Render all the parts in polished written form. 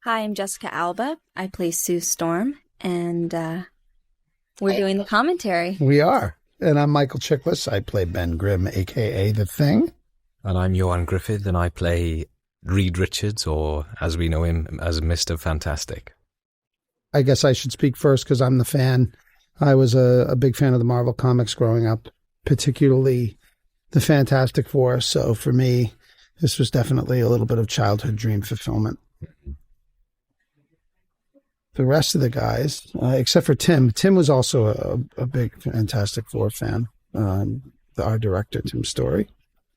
Hi, I'm Jessica Alba. I play Sue Storm, and we're doing the commentary. We are. And I'm Michael Chiklis. I play Ben Grimm, a.k.a. The Thing. And I'm Ioan Gruffudd, and I play Reed Richards, or as we know him, as Mr. Fantastic. I guess I should speak first because I'm the fan. I was a big fan of the Marvel Comics growing up, particularly the Fantastic Four. So for me, this was definitely a little bit of childhood dream fulfillment. The rest of the guys, except for Tim was also a big Fantastic Four fan. Our director, Tim Story,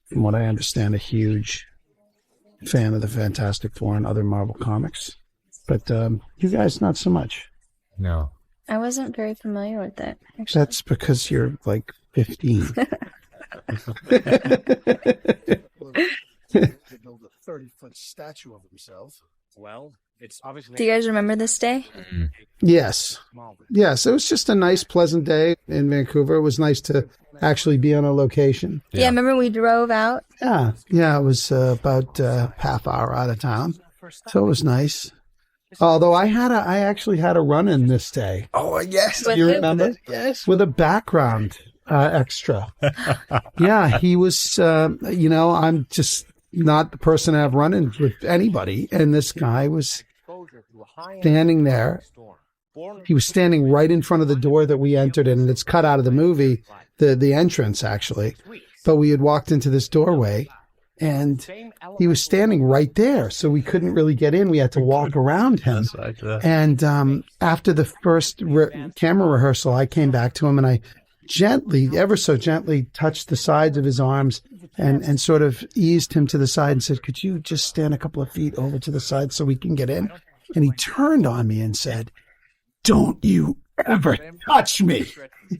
from what I understand, a huge fan of the Fantastic Four and other Marvel comics. But you guys, not so much. No. I wasn't very familiar with it, actually. That's because you're like 15. To build a 30-foot statue of himself. Well, it's obviously. Do you guys remember this day? Yes. Yes, it was just a nice, pleasant day in Vancouver. It was nice to actually be on a location. Yeah, remember we drove out? Yeah, it was about half hour out of town. So it was nice. Although I actually had a run-in this day. Oh, yes. You remember? Yes. With a background extra. Yeah, he was, I'm just not the person to have run-ins with anybody. And this guy was standing there. He was standing right in front of the door that we entered in, and it's cut out of the movie, the entrance, actually. But we had walked into this doorway, and he was standing right there, so we couldn't really get in. We had to walk around him. And after the first camera rehearsal, I came back to him, and I ever so gently touched the sides of his arms and sort of eased him to the side and said, "Could you just stand a couple of feet over to the side so we can get in?" And he turned on me and said, "Don't you ever touch me."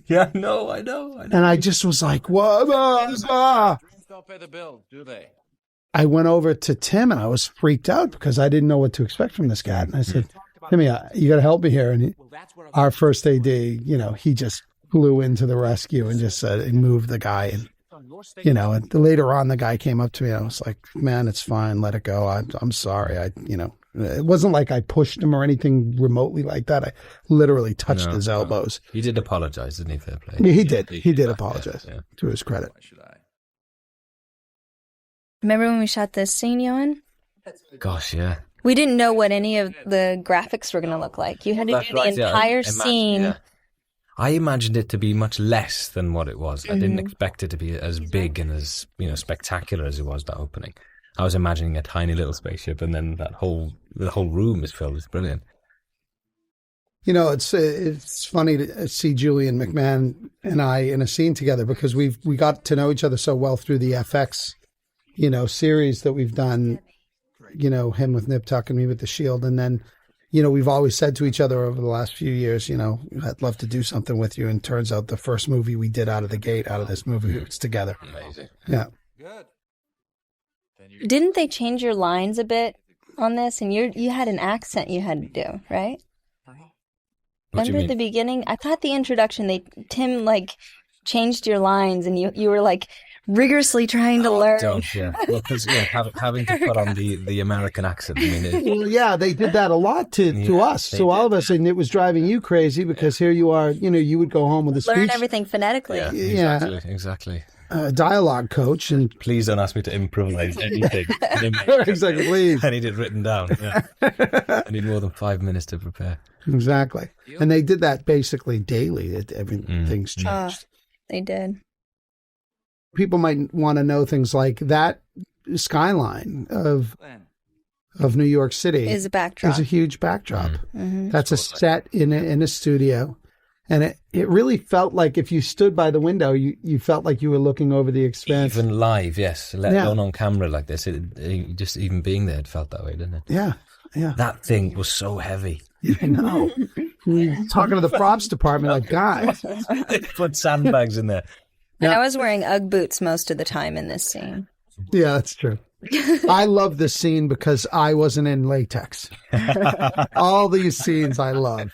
Yeah, no, I know. And I just was like, what? Don't pay the bill, do they? I went over to Tim and I was freaked out because I didn't know what to expect from this guy. And I said, "Timmy, you got to help me here." And our first AD, he just flew into the rescue and just said, he moved the guy. And, and later on, the guy came up to me. And I was like, "Man, it's fine. Let it go. I'm sorry. It wasn't like I pushed him or anything remotely like that. I literally touched his elbows." He did apologize, didn't he? Fair play. Yeah, he did. He did apologize, to his credit. Remember when we shot this scene, Ioan? Gosh, yeah. We didn't know what any of the graphics were going to look like. You had to do the entire scene. Yeah. I imagined it to be much less than what it was. I didn't expect it to be as big and as spectacular as it was, that opening. I was imagining a tiny little spaceship, and then the whole room is filled. It's brilliant. It's funny to see Julian McMahon and I in a scene together because we got to know each other so well through the FX, series that we've done. Him with Nip Tuck and me with the Shield, and then, we've always said to each other over the last few years, "I'd love to do something with you." And turns out the first movie we did out of the gate, out of this movie, it's together. Amazing. Yeah. Good. Didn't they change your lines a bit on this? And you had an accent you had to do, right? Remember at the beginning? I thought the introduction, Tim changed your lines, and you were rigorously trying to learn. Well, because having to put on the American accent. I mean, yeah, they did that a lot to us. So all of us, and it was driving you crazy because here you are. You would go home with a speech. Learn everything phonetically. Yeah, exactly. Dialogue coach, and please don't ask me to improvise anything. Exactly, please. I need it written down. Yeah. I need more than 5 minutes to prepare. Exactly, and they did that basically daily. Everything's changed. They did. People might want to know things like that skyline of New York City is a backdrop. Is a huge backdrop. Mm-hmm. That's a set in a studio. And it really felt like if you stood by the window, you felt like you were looking over the expanse. Even live, yes. Let alone on camera like this. Just even being there, it felt that way, didn't it? Yeah. That thing was so heavy. I know. Talking to the props department like, guys. They put sandbags in there. And I was wearing Ugg boots most of the time in this scene. Yeah, that's true. I love this scene because I wasn't in latex. All these scenes I love.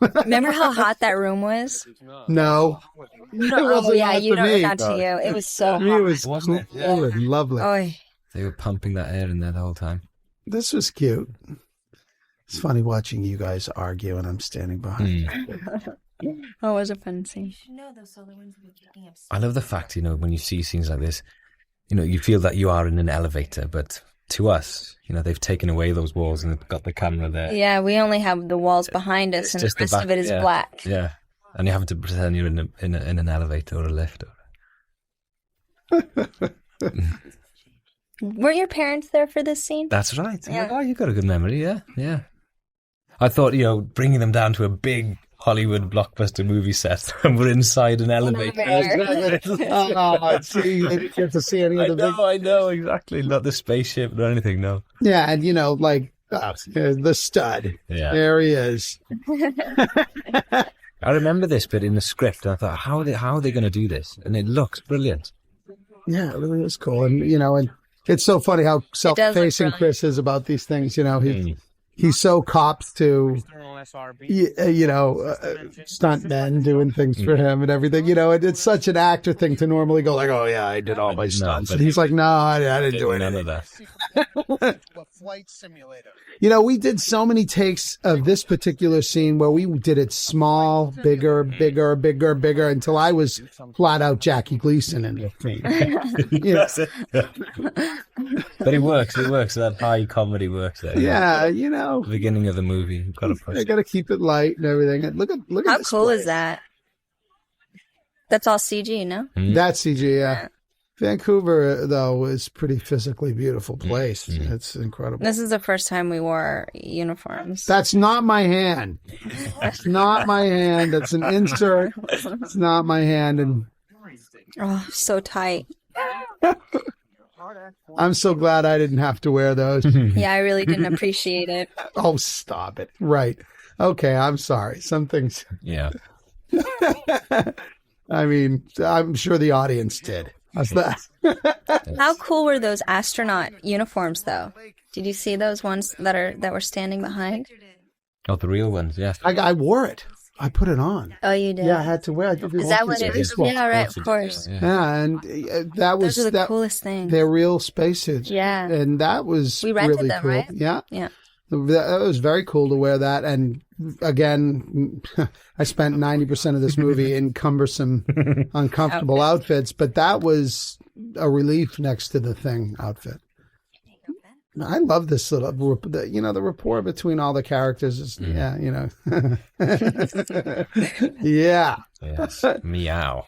Remember how hot that room was? No. Oh, yeah, not to you. It was so hot. It was Wasn't it? cool and lovely. Oy. They were pumping that air in there the whole time. This was cute. It's funny watching you guys argue and I'm standing behind. Oh, it was a fun scene. I love the fact, when you see scenes like this, you feel that you are in an elevator, but to us, they've taken away those walls and they've got the camera there. Yeah, we only have the walls behind us, and the rest of it is black. Yeah, and you have to pretend you're in an elevator or a lift. Weren't your parents there for this scene? That's right. Yeah. Oh, you've got a good memory, yeah. I thought, bringing them down to a big Hollywood blockbuster movie set and we're inside an elevator. See, you didn't get to see any of the I know, exactly. Not the spaceship or anything, no. Yeah, and the stud. Yeah. There he is. I remember this bit in the script and I thought, how are they going to do this? And it looks brilliant. Yeah, it really is cool. And, and it's so funny how self-facing Chris is about these things. He's so cops to, stunt men doing things for him and everything. It's such an actor thing to normally go like, oh, yeah, I did all my stunts. And he's like, no, I didn't do none anything. of that. Flight simulator. We did so many takes of this particular scene where we did it small, bigger, until I was flat out Jackie Gleason in the scene. But it works. That high comedy works there. Yeah, The beginning of the movie. You've got to push I got to keep it light and everything. And look at How this cool place. is that? That's all CG, no? That's CG, yeah. Vancouver, though, is a pretty physically beautiful place. It's incredible. This is the first time we wore uniforms. That's not my hand. That's not my hand. That's an insert. It's not my hand. And Oh, so tight. I'm so glad I didn't have to wear those. Yeah, I really didn't appreciate it. Oh, stop it. Right. Okay, I'm sorry. Some things. Yeah. I mean, I'm sure the audience did. How's that? How cool were those astronaut uniforms, though? Did you see those ones that were standing behind? Oh, the real ones, yeah. I wore it. I put it on. Oh, you did? Yeah, I had to wear it. Is that what it is? Yeah, right, of course. Yeah, and that was Those are the coolest things. They're real spacesuits. Yeah. And that was We rented really them, cool. right? Yeah. Yeah. That was very cool to wear that. And again, I spent 90% of this movie in cumbersome, uncomfortable outfits, but that was a relief next to the Thing outfit. I love this little, the rapport between all the characters is, yeah. Yes. Meow.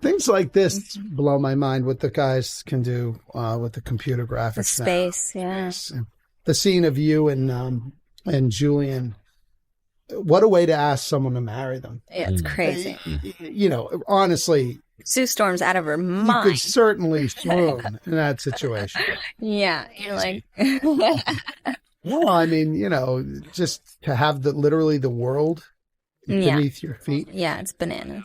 Things like this blow my mind what the guys can do with the computer graphics. The space, yeah. The scene of you and Julian. What a way to ask someone to marry them. Yeah, it's crazy. Honestly, Sue Storm's out of her you mind. could certainly swoon in that situation. Yeah, you're like... Well, I mean, just to have literally the world beneath your feet. Yeah, it's bananas.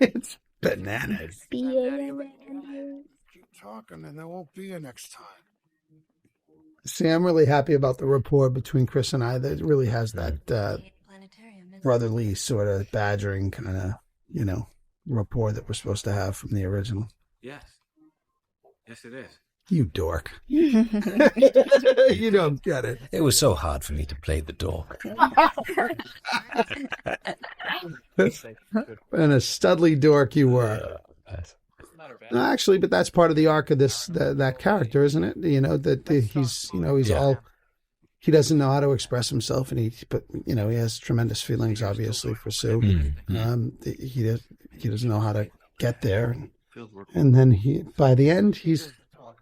It's bananas. Keep talking and there won't be a next time. See, I'm really happy about the rapport between Chris and I. That really has that brotherly sort of badgering kind of, rapport that we're supposed to have from the original. Yes. Yes, it is. You dork. You don't get it. It was so hard for me to play the dork. And a studly dork you were. No, actually, but that's part of the arc of that character, isn't it? He's all, he doesn't know how to express himself, and he has tremendous feelings, obviously, for Sue. He doesn't know how to get there, and then by the end, he's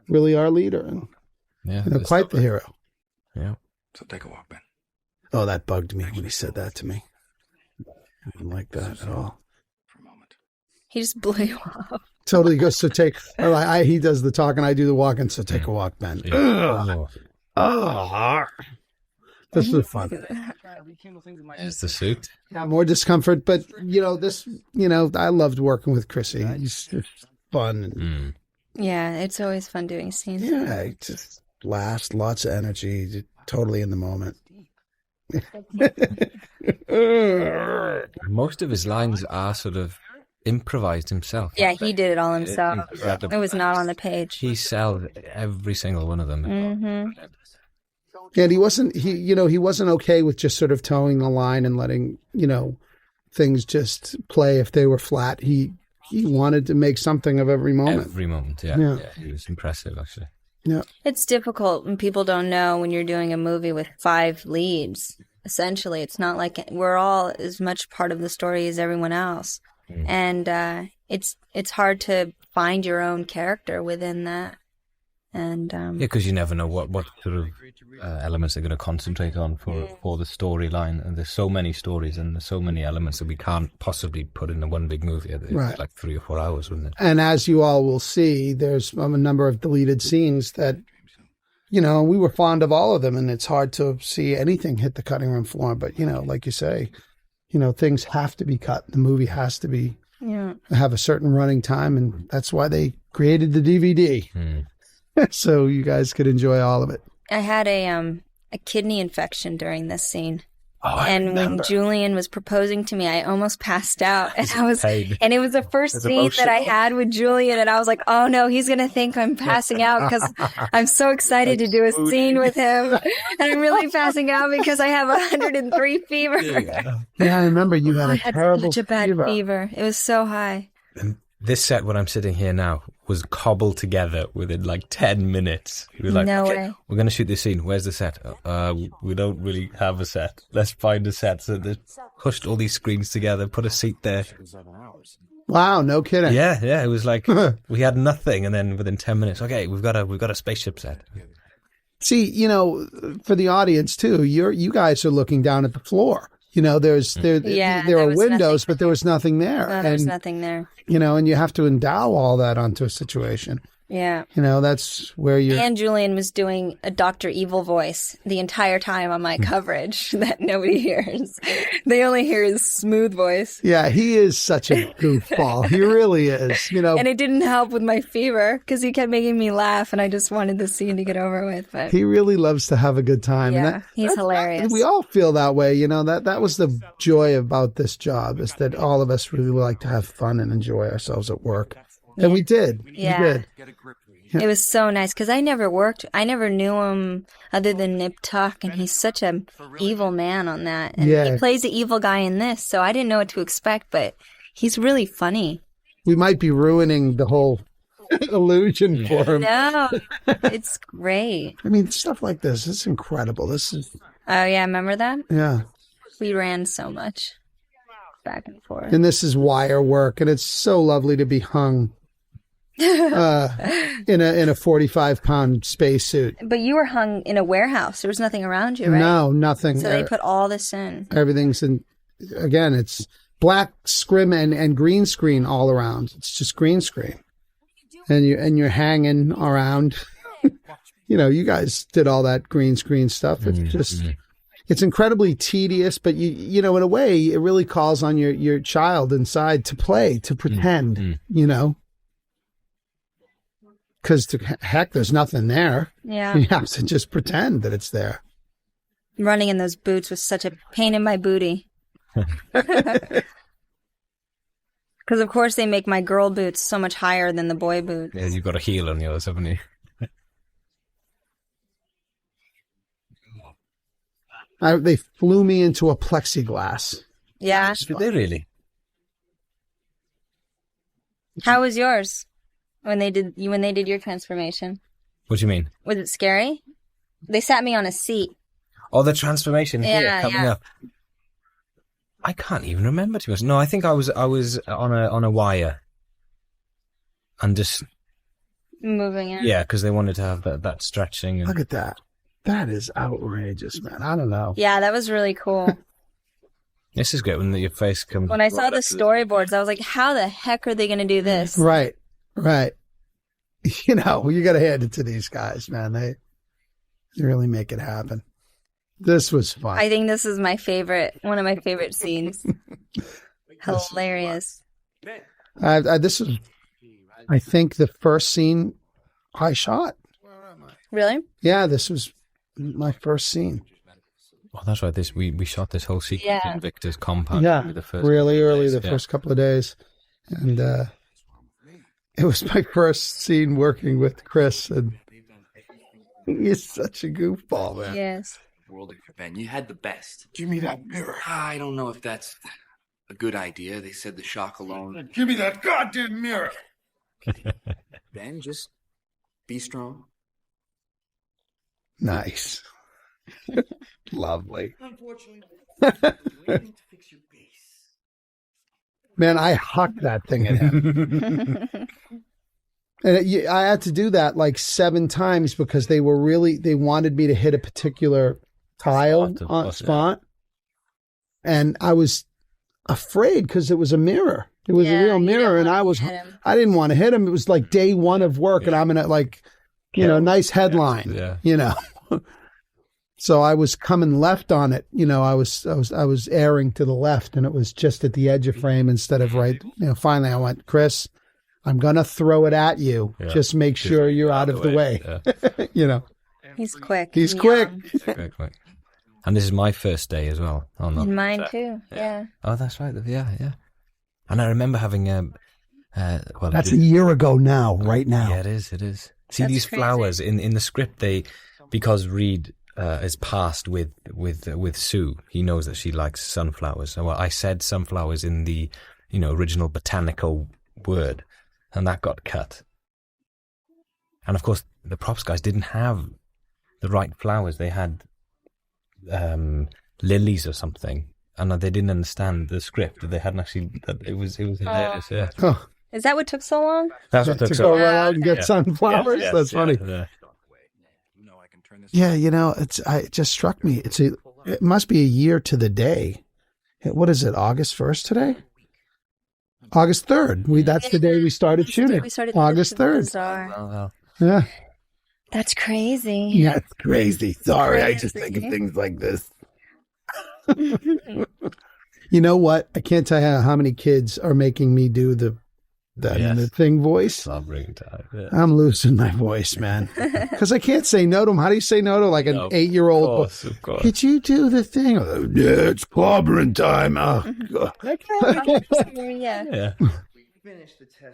really our leader, and quite the hero. Yeah. So take a walk, Ben. Oh, that bugged me when he said that to me. I didn't like that at all. For a moment. He just blew you off. Totally goes to take. He does the talk and I do the walking. So take a walk, Ben. Yeah. This is fun. There's the suit. Yeah, more discomfort, but I loved working with Chrissy. He's just fun. Yeah, it's always fun doing scenes. Yeah, he just laughs, lots of energy, totally in the moment. Most of his lines are sort of improvised himself. Yeah, he did it all himself. It was not on the page. He sells every single one of them. Mm-hmm. And he wasn't okay with just sort of towing the line and letting, things just play if they were flat. He wanted to make something of every moment. Every moment, yeah. He was impressive, actually. Yeah. It's difficult when people don't know when you're doing a movie with 5 leads. Essentially, it's not like we're all as much part of the story as everyone else. And it's hard to find your own character within that. And because you never know what sort of elements they're going to concentrate on for the storyline. And there's so many stories and there's so many elements that we can't possibly put in one big movie. It's like 3 or 4 hours, wouldn't it? And as you all will see, there's a number of deleted scenes that, we were fond of all of them, and it's hard to see anything hit the cutting room floor. But, like you say, things have to be cut. The movie has to have a certain running time, and that's why they created the DVD. So you guys could enjoy all of it. I had a kidney infection during this scene. Oh, and when Julian was proposing to me, I almost passed out. And and it was the first scene that I had with Julian, and I was like, oh no, he's going to think I'm passing out because I'm so excited to do a scene with him. And I'm really passing out because I have 103 fever. Yeah, I remember you had such a bad fever. It was so high. And this set, when I'm sitting here now, was cobbled together within like 10 minutes. We were like, no way. We're going to shoot this scene. Where's the set? We don't really have a set. Let's find a set. So they pushed all these screens together, put a seat there. Wow, no kidding. Yeah. It was like we had nothing, and then within 10 minutes, okay, we've got a spaceship set. See, for the audience too, you guys are looking down at the floor. There are windows, but there was nothing there. No, there was nothing there. And you have to endow all that onto a situation. Yeah. That's where you're... And Julian was doing a Dr. Evil voice the entire time on my coverage that nobody hears. They only hear his smooth voice. Yeah, he is such a goofball. He really is, And it didn't help with my fever because he kept making me laugh, and I just wanted the scene to get over with. But he really loves to have a good time. Yeah, he's hilarious. We all feel that way, that was the joy about this job, is that all of us really like to have fun and enjoy ourselves at work. And we did. Yeah. We did. It was so nice because I never knew him other than Nip Tuck, and he's such an evil man on that. And he plays the evil guy in this, so I didn't know what to expect, but he's really funny. We might be ruining the whole illusion for him. No, it's great. I mean, stuff like this, it's incredible. This is... Oh, yeah, remember that? Yeah. We ran so much back and forth. And this is wire work, and it's so lovely to be hung in a 45-pound spacesuit. But you were hung in a warehouse. There was nothing around you, right? No, nothing. So they put all this in. Everything's in. Again, it's black scrim and green screen all around. It's just green screen, and you're hanging around. You guys did all that green screen stuff. It's just. It's incredibly tedious, but in a way, it really calls on your child inside to play, to pretend, Because heck, there's nothing there. Yeah. You have to just pretend that it's there. Running in those boots was such a pain in my booty. Because, of course, they make my girl boots so much higher than the boy boots. Yeah, you've got a heel on yours, haven't you? They flew me into a plexiglass. Yeah. Did they really? How was yours when they did your transformation? What do you mean? Was it scary? They sat me on a seat. Oh, the transformation here coming up. I can't even remember, to be honest. No, I think I was on a wire and just moving it. Yeah, because they wanted to have that stretching. And... Look at that. That is outrageous, man. I don't know. Yeah, that was really cool. This is great when your face comes. When I saw the storyboards, I was like, how the heck are they going to do this? Right. You got to hand it to these guys, man. They really make it happen. This was fun. I think this is one of my favorite scenes. Hilarious. This is, I think, the first scene I shot. Really? Yeah, this was my first scene. Oh, that's right. We shot this whole sequence in Victor's compound. Yeah, really early, the first couple of days. And it was my first scene working with Chris. And He's such a goofball, man. Yes. World of Ben, you had the best. Give me that mirror. I don't know if that's a good idea. They said the shock alone. Give me that goddamn mirror. Ben, just be strong. Nice. Lovely. Unfortunately, you need to fix your base. Man, I hucked that thing at him. And I had to do that like 7 times because they wanted me to hit a particular tile spot. And I was afraid because it was a mirror. It was a real mirror. And I didn't want to hit him. It was like day 1 of work and I'm in a nice headline, So I was coming left on it. I was airing to the left and it was just at the edge of frame instead of right. Finally I went, Chris, I'm going to throw it at you. Yeah. Just make sure you're out of the way. Yeah. He's quick. He's quick. And this is my first day as well. And mine too. Yeah. Oh, that's right. Yeah. And I remember having that's a year ago now, right now. Yeah, it is. See, that's these crazy. flowers in the script, because Reed is passed with Sue, he knows that she likes sunflowers. So I said sunflowers in the original botanical word, and that got cut. And of course, the props guys didn't have the right flowers. They had lilies or something, and they didn't understand the script. They hadn't actually. It was hilarious. Yeah. Oh. Is that what took so long? That's what took to so go long. right out and get sunflowers. Yeah, That's funny. Yeah. Yeah, it just struck me. It must be a year to the day. What is it? August 1st today? August 3rd. That's the day we started shooting. August 3rd. Bizarre. Yeah. That's crazy. Yeah, it's crazy. Sorry, I just think of things like this. You know what? I can't tell you how many kids are making me do the thing voice. I'm losing my voice, man. Because I can't say no to them. How do you say no to like an 8-year-old? Of course. Could you do the thing? Oh, yeah, it's clobbering time. Oh, Maria. Yeah.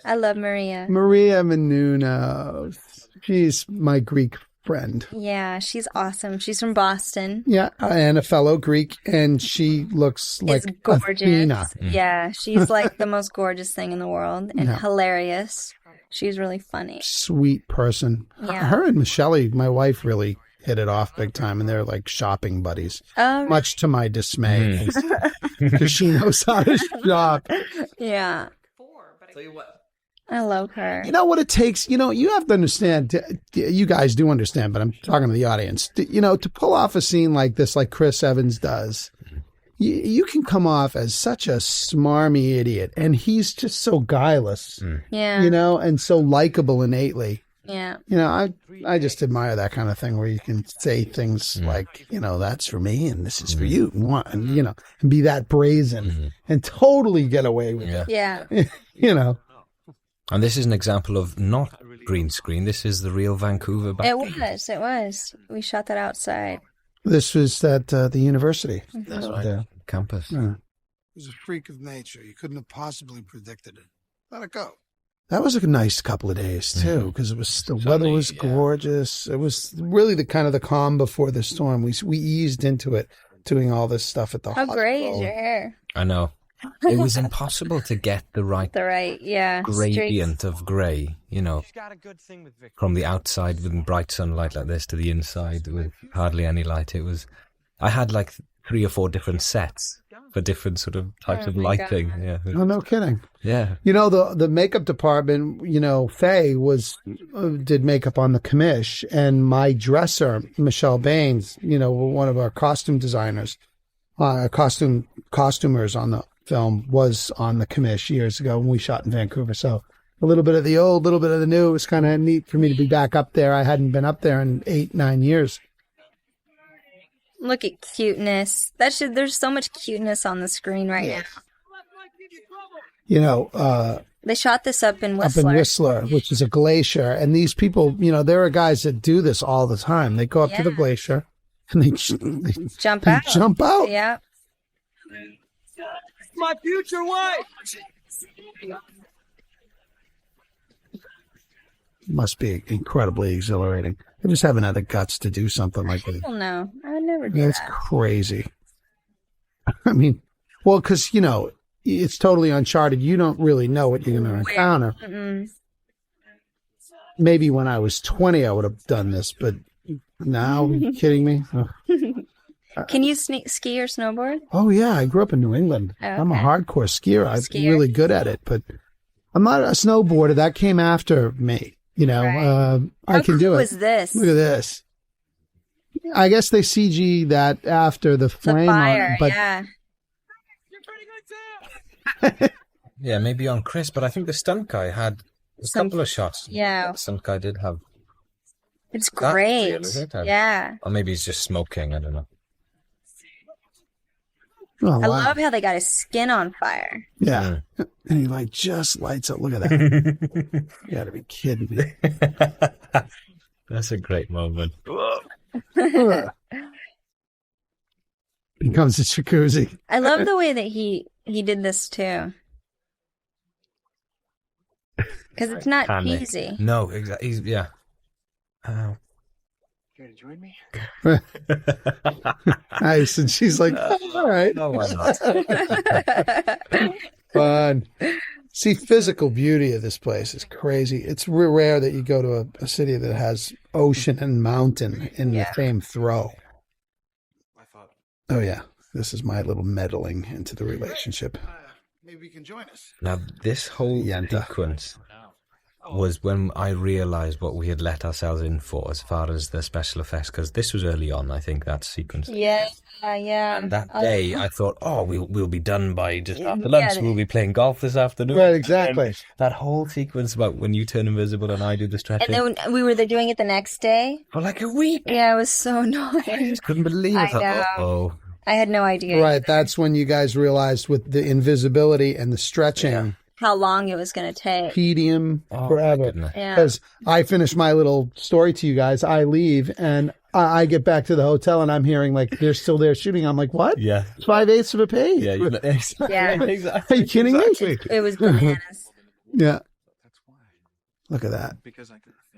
I love Maria. Maria Menounos. She's my Greek friend. Yeah, she's awesome. She's from Boston. Yeah, and a fellow Greek, and she looks like gorgeous. Athena. Yeah, she's like the most gorgeous thing in the world and hilarious. She's really funny. Sweet person. Yeah. Her and Michelle, my wife, really hit it off big time, and they're like shopping buddies. Much to my dismay, because she knows how to shop. Yeah. Tell you what. I love her. You know what it takes? You have to understand. You guys do understand, but I'm talking to the audience. To pull off a scene like this, like Chris Evans does, you can come off as such a smarmy idiot, and he's just so guileless. Yeah. And so likable innately. Yeah. I just admire that kind of thing where you can say things like, that's for me and this is for you, and be that brazen and totally get away with it. Yeah. And this is an example of not green screen. This is the real Vancouver back. It was. We shot that outside. This was at the university. That's right. Campus. Yeah. It was a freak of nature. You couldn't have possibly predicted it. Let it go. That was a nice couple of days too, because the weather was gorgeous. It was really the kind of the calm before the storm. We eased into it, doing all this stuff at the How hospital. gray is your hair? I know. It was impossible to get the right gradient streaks. of grey, from the outside with bright sunlight like this to the inside with hardly any light. I had like 3 or 4 different sets for different sort of types of lighting. God. Yeah. Oh, no kidding. Yeah. The makeup department, Faye did makeup on the commish, and my dresser, Michelle Baines, one of our costume designers, costumers on the film, was on the commish years ago when we shot in Vancouver. So a little bit of the old, a little bit of the new. It was kind of neat for me to be back up there. I hadn't been up there in 8-9 years. Look at cuteness. There's so much cuteness on the screen right now. They shot this up in Whistler. Up in Whistler, which is a glacier. And these people, there are guys that do this all the time. They go up to the glacier and they jump out. Jump out. Yeah. My future wife. must be incredibly exhilarating. I just haven't had the guts to do something like that. I don't know. I would never do That's that. crazy. I mean, well, because, it's totally uncharted. You don't really know what you're going to encounter. Mm-mm. Maybe when I was 20, I would have done this, but now, are you kidding me? Can you ski or snowboard? Oh, yeah. I grew up in New England. Oh, I'm a okay. hardcore skier. I'm really good at it, but I'm not a snowboarder. That came after me. Right. I can do it. How cool was this? Look at this. I guess they CG that after the flame fire, on it, but yeah. Yeah, maybe on Chris, but I think the stunt guy had a couple of shots. Yeah. The stunt guy did have. It's That's great. real, is it? Yeah. Or maybe he's just smoking, I don't know. oh, I wow. love how they got his skin on fire. Yeah. And he just lights up. Look at that. You gotta be kidding me. That's a great moment. Becomes a jacuzzi. I love the way that he did this too. Because it's not cheesy. No, exactly. Yeah. Care to join me? Nice. And she's like, all right. No, why not? Fun. See, physical beauty of this place is crazy. It's rare that you go to a city that has ocean and mountain in the same throw. Oh, yeah. This is my little meddling into the relationship. Maybe you can join us. Now, this whole Yenta. sequence was when I realised what we had let ourselves in for as far as the special effects, because this was early on, I think, that sequence. Yeah, yeah. And that day, I thought, we'll be done by just after lunch. We'll be playing golf this afternoon. Right, exactly. And that whole sequence about when you turn invisible and I do the stretching. And then we were there doing it the next day. For like a week. Yeah, it was so annoying. I just couldn't believe it. I know. Oh. I had no idea. Right. That's when you guys realized with the invisibility and the stretching, how long it was going to take. tedium forever. Yeah. Because I finished my little story to you guys. I leave and I get back to the hotel and I'm hearing like they're still there shooting. I'm like, what? Yeah. 5/8 of a page. Yeah. Exactly. Yeah. Exactly. Are you kidding me? It was bananas. Yeah. Look at that.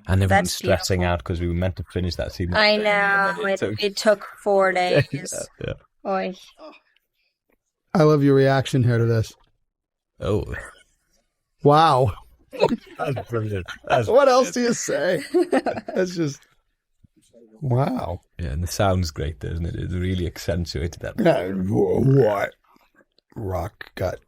And everyone's That's stressing beautiful. out because we were meant to finish that scene. I know. It took 4 days. Yeah. Oy. I love your reaction here to this. Oh. Wow. That's brilliant. What else do you say? That's just, wow. Yeah, and the sound's great, doesn't it? It really accentuated that. What? Rock gut.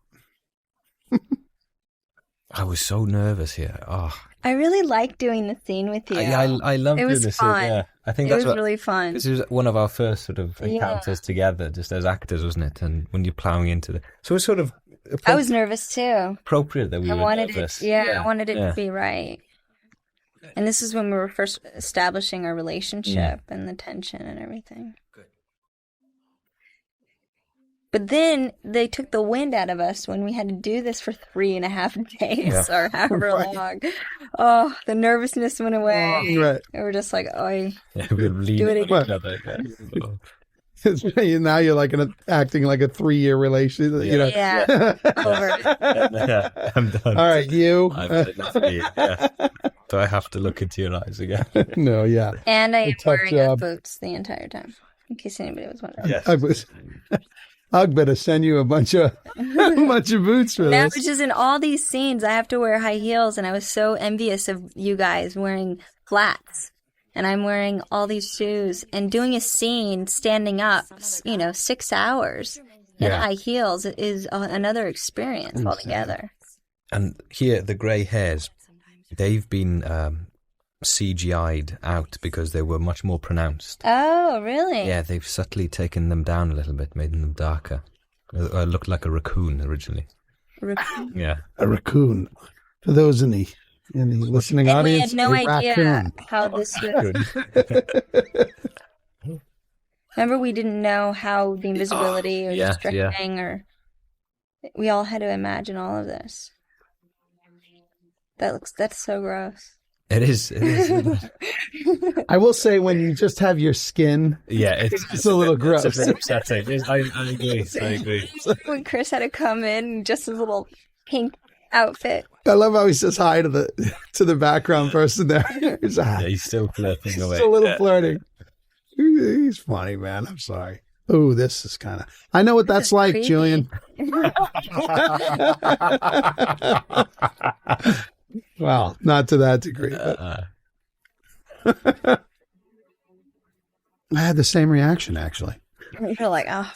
I was so nervous here. Oh, I really like doing the scene with you. I love It doing was this. fun. Yeah, I think It that's was really fun. This was one of our first sort of encounters together, just as actors, wasn't it? And when you're ploughing into the, so it's sort of. I was nervous too. Appropriate that we were nervous. I wanted it to be right. And this is when we were first establishing our relationship and the tension and everything. Good. But then they took the wind out of us when we had to do this for 3.5 days or however long. Oh, the nervousness went away. Right. And we're just like, oh, Yeah, we were leaning Do it on again. each other. Yeah. Now you're like acting like a 3-year relationship. You know. yeah, over it. Yeah, I'm done. All right, you. I've had enough of you. Yeah. Do I have to look into your eyes again? No, yeah. And I am tough wearing job. boots the entire time, in case anybody was wondering. Yes. I'll better send you a bunch of boots for Now, this. which is in all these scenes, I have to wear high heels, and I was so envious of you guys wearing flats. And I'm wearing all these shoes and doing a scene standing up, 6 hours in high heels is another experience altogether. And here, the grey hairs, they've been CGI'd out because they were much more pronounced. Oh, really? Yeah, they've subtly taken them down a little bit, made them darker. I looked like a raccoon originally. Yeah. A raccoon. For those in the listening And we audience, had no a idea raccoon. how this would... Remember, we didn't know how the invisibility or the stretching or... We all had to imagine all of this. That's so gross. It is. I will say when you just have your skin, Yeah, it's a little gross. It's a bit upsetting. I agree. When Chris had to come in, just his little pink outfit. I love how he says hi to the background person there. He's, He's still flirting away. still a little flirting. He's funny, man. I'm sorry. Oh, this is kind of... I know what that's like, creepy. Julian. Well, not to that degree. But... I had the same reaction, actually. You're like, oh.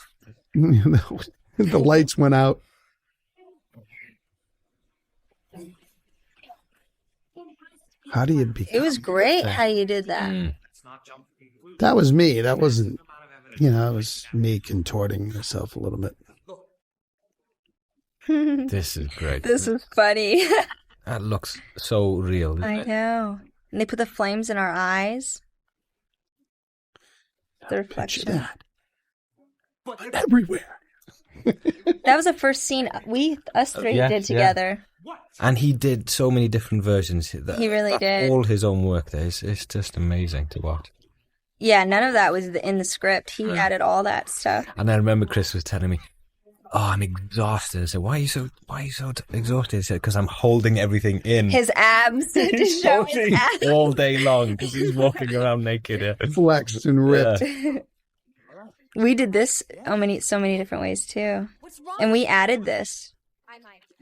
The lights went out. How do you be? It was great how you did that. That was me. That wasn't, that was me contorting myself a little bit. This is great. This is funny. That looks so real. I know. And they put the flames in our eyes. The reflection. Picture that. But everywhere. That was the first scene us three did together. And he did so many different versions. He really did. All his own work there. It's just amazing to watch. Yeah, none of that was in the script. He added all that stuff. And I remember Chris was telling me, "Oh, I'm exhausted." I said, "Why are you so exhausted?" He said, "Because I'm holding everything in." His abs to show his abs all day long because he's walking around naked. Yeah. Flexed and ripped. Yeah. We did this so many different ways too, and we added this.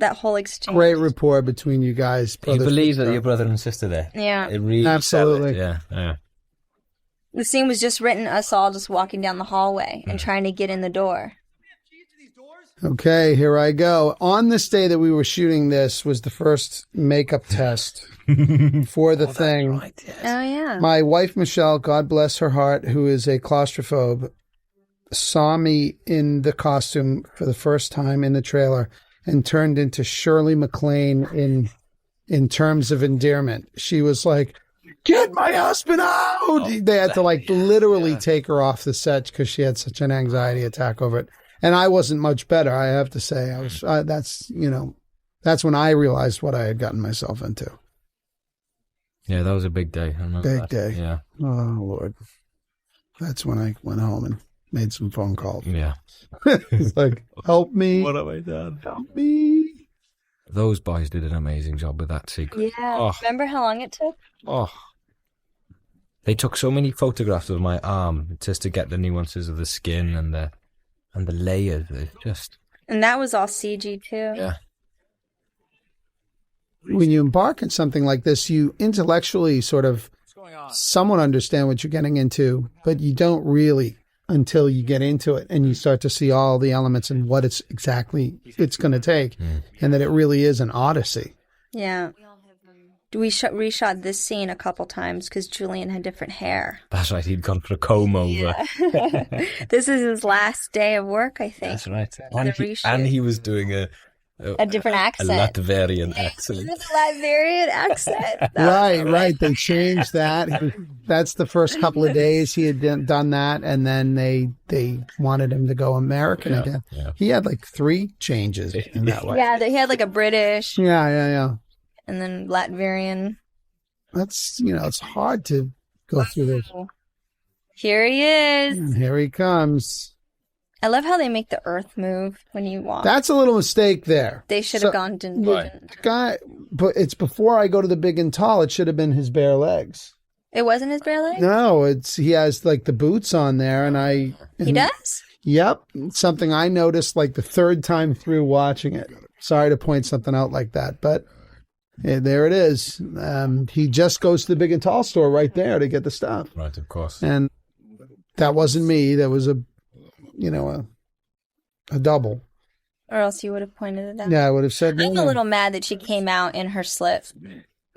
That whole exchange. Great rapport between you guys. You believe that your brother and sister there? Yeah. It really absolutely. Yeah. The scene was just written us all just walking down the hallway and trying to get in the door. Okay, here I go. On this day that we were shooting this was the first makeup test for the thing. Right, yes. Oh, yeah. My wife, Michelle, God bless her heart, who is a claustrophobe, saw me in the costume for the first time in the trailer and turned into Shirley MacLaine in terms of endearment. She was like, "Get my husband out!" They had to literally take her off the set because she had such an anxiety attack over it. And I wasn't much better, I have to say. I was. That's when I realized what I had gotten myself into. Yeah, that was a big day. I remember Big that. day. Yeah. Oh Lord. That's when I went home and made some phone calls. Yeah. It's like, help me. What have I done? Help me. Those boys did an amazing job with that sequence. Yeah. Oh. Remember how long it took? Oh. They took so many photographs of my arm just to get the nuances of the skin and the layers. It's just... And that was all CG too. Yeah. When you embark on something like this, you intellectually sort of somewhat understand what you're getting into, but you don't really until you get into it and you start to see all the elements and what it's going to take, and that it really is an odyssey. Yeah. We reshot this scene a couple times because Julian had different hair. That's right, he'd gone for a comb over. Yeah. This is his last day of work, I think. That's right. And he was doing a different accent. A Latvian accent. Latvian accent. Right. They changed that. That's the first couple of days he had done that, and then they wanted him to go American again. Yeah. He had 3 changes in that way. Yeah, he had a British. Yeah. And then Latvian. That's, it's hard to go through this. Here he is. And here he comes. I love how they make the earth move when you walk. That's a little mistake there. They should have gone to... Guy, but it's before I go to the big and tall. It should have been his bare legs. It wasn't his bare legs? No, he has the boots on there, and he does? Yep. Something I noticed the third time through watching it. Sorry to point something out like that, but there it is. He just goes to the big and tall store right there to get the stuff. Right, of course. And that wasn't me. That was a double. Or else you would have pointed it out. Yeah, I would have said I'm a little mad that she came out in her slip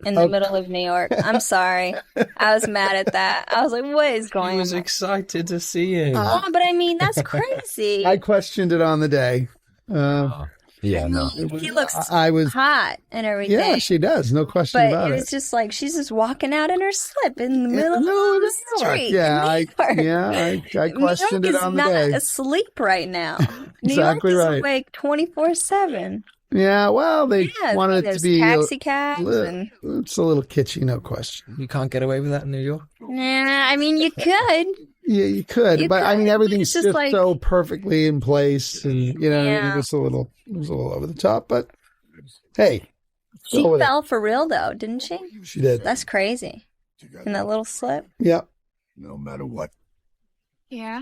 in the middle of New York. I'm sorry. I was mad at that. I was like, what is going on? I was excited to see him. Oh, but I mean, that's crazy. I questioned it on the day. Yeah, no. He looks hot and everything. Yeah, she does. No question about it. But it was just she's just walking out in her slip in the middle of the street. Yeah, I questioned it on the day. New York is not asleep right now. Exactly New York right. is awake 24/7. Yeah, well, they wanted it to be taxi cabs it's a little kitschy, no question. You can't get away with that in New York? Nah, I mean, you could. Yeah, you could, but I mean, everything's just like, so perfectly in place, and it was a little over the top. But hey, She Go with it. fell for real, though, didn't she? She did. That's crazy. In that little slip. Yep. No matter what. Yeah?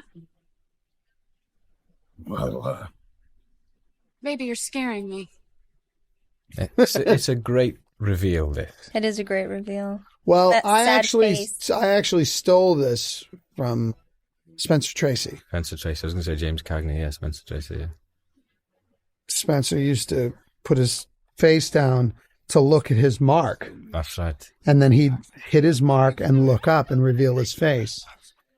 Well, Maybe you're scaring me. It's a great reveal, this. It is a great reveal. Well, That I sad actually face. stole this from Spencer Tracy. Spencer Tracy. I was going to say James Cagney. Yeah, Spencer Tracy. Yeah. Spencer used to put his face down to look at his mark, That's right. and then he'd hit his mark and look up and reveal his face,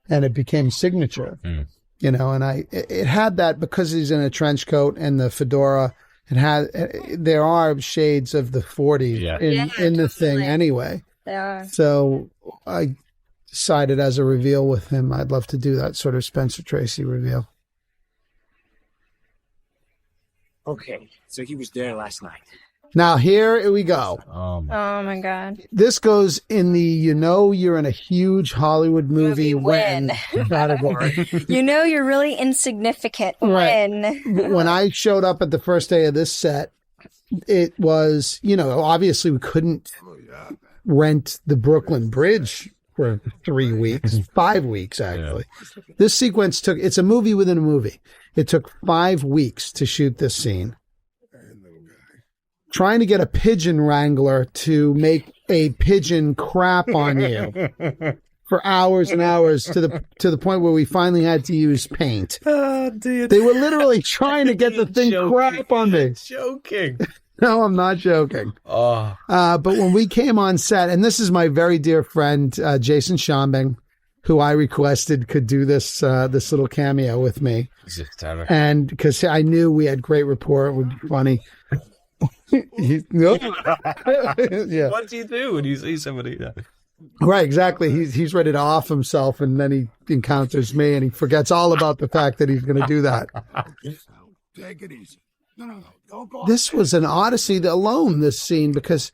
and it became signature. Mm. You know, and it had that because he's in a trench coat and the fedora. There are shades of the 40s in the thing anyway. They are. So I decided as a reveal with him, I'd love to do that sort of Spencer Tracy reveal. Okay, so he was there last night. Now here we go. Oh, Oh my God. This goes in the you're in a huge Hollywood movie when category. You're really insignificant Right. when. When I showed up at the first day of this set, it was, obviously we couldn't rent the Brooklyn Bridge for 3 weeks, 5 weeks actually. Yeah. This sequence it's a movie within a movie. It took 5 weeks to shoot this scene. Trying to get a pigeon wrangler to make a pigeon crap on you for hours and hours to the point where we finally had to use paint. Oh, dear. They were literally trying to get the thing crap on me. Joking. No, I'm not joking. Oh. But when we came on set, and this is my very dear friend, Jason Schambing, who I requested could do this little cameo with me. And because I knew we had great rapport, it would be funny. Yeah. What do you do when you see somebody? Right, exactly. He's ready to off himself, and then he encounters me, and he forgets all about the fact that he's going to do that. take it easy. No. Don't go. This was an odyssey alone, this scene, because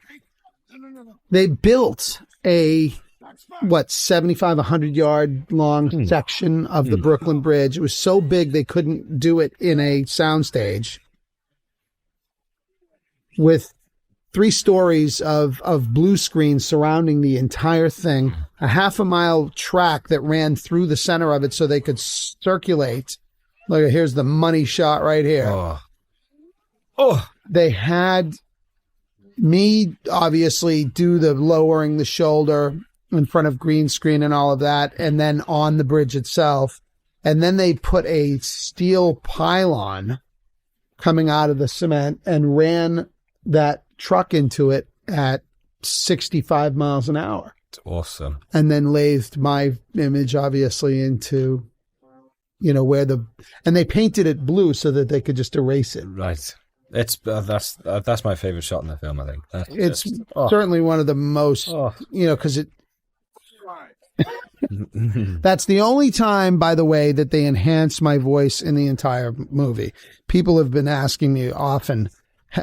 they built a 75, 100-yard long section of the Brooklyn Bridge. It was so big they couldn't do it in a soundstage. With 3 stories of blue screen surrounding the entire thing, a half-a-mile track that ran through the center of it so they could circulate. Look, here's the money shot right here. Oh. They had me obviously do the lowering the shoulder in front of green screen and all of that, and then on the bridge itself. And then they put a steel pylon coming out of the cement and ran that truck into it at 65 miles an hour. It's awesome. And then lathed my image obviously into, and they painted it blue so that they could just erase it. Right. It's that's my favorite shot in the film, I think. It's certainly one of the most, because it. That's the only time, by the way, that they enhance my voice in the entire movie. People have been asking me often,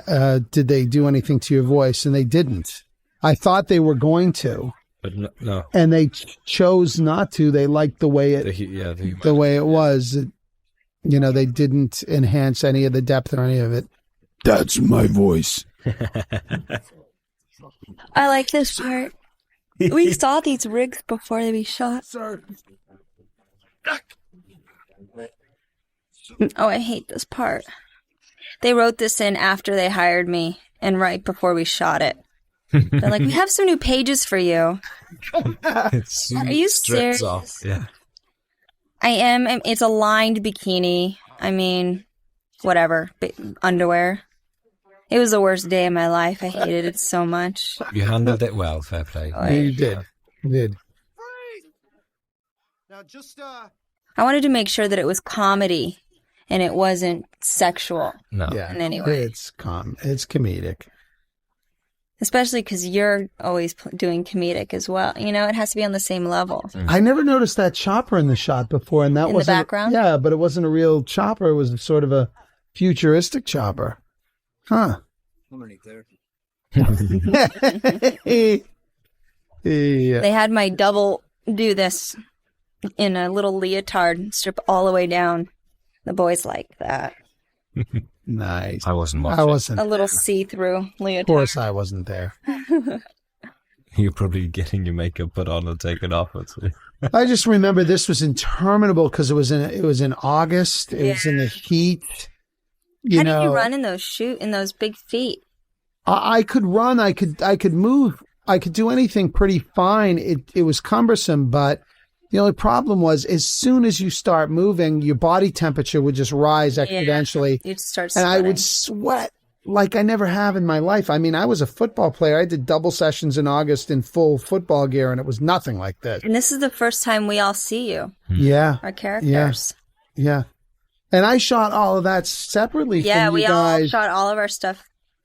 did they do anything to your voice? And they didn't. I thought they were going to. But no. And they chose not to. They liked the way the way it was. They didn't enhance any of the depth or any of it. That's my voice. I like this part. We saw these rigs before they be shot. Oh, I hate this part. They wrote this in after they hired me and right before we shot it. They're like, we have some new pages for you. Are you serious? Off. Yeah. I am. It's a lined bikini. I mean, whatever. Underwear. It was the worst day of my life. I hated it so much. You handled it well, fair play. You did. You did. Now just I wanted to make sure that it was comedy and it wasn't sexual. No. Yeah. In any way. It's comedic. Especially because you're always doing comedic as well. It has to be on the same level. I never noticed that chopper in the shot before, and that In wasn't the background? Yeah, but it wasn't a real chopper. It was sort of a futuristic chopper. Huh. Yeah. They had my double do this in a little leotard, strip all the way down. The boys like that. Nice. I wasn't watching. I wasn't. A little see-through leotard. Of course, I wasn't there. You're probably getting your makeup put on and taken off. I just remember this was interminable because it was in August. It was in the heat. How did you run in those big feet? I could run. I could move. I could do anything pretty fine. It was cumbersome, but the only problem was as soon as you start moving, your body temperature would just rise exponentially. You'd start and sweating. I would sweat like I never have in my life. I mean, I was a football player. I did double sessions in August in full football gear, and it was nothing like this. And this is the first time we all see you. Yeah. Our characters. Yeah. And I shot all of that separately from you guys. Yeah, we all shot all of our stuff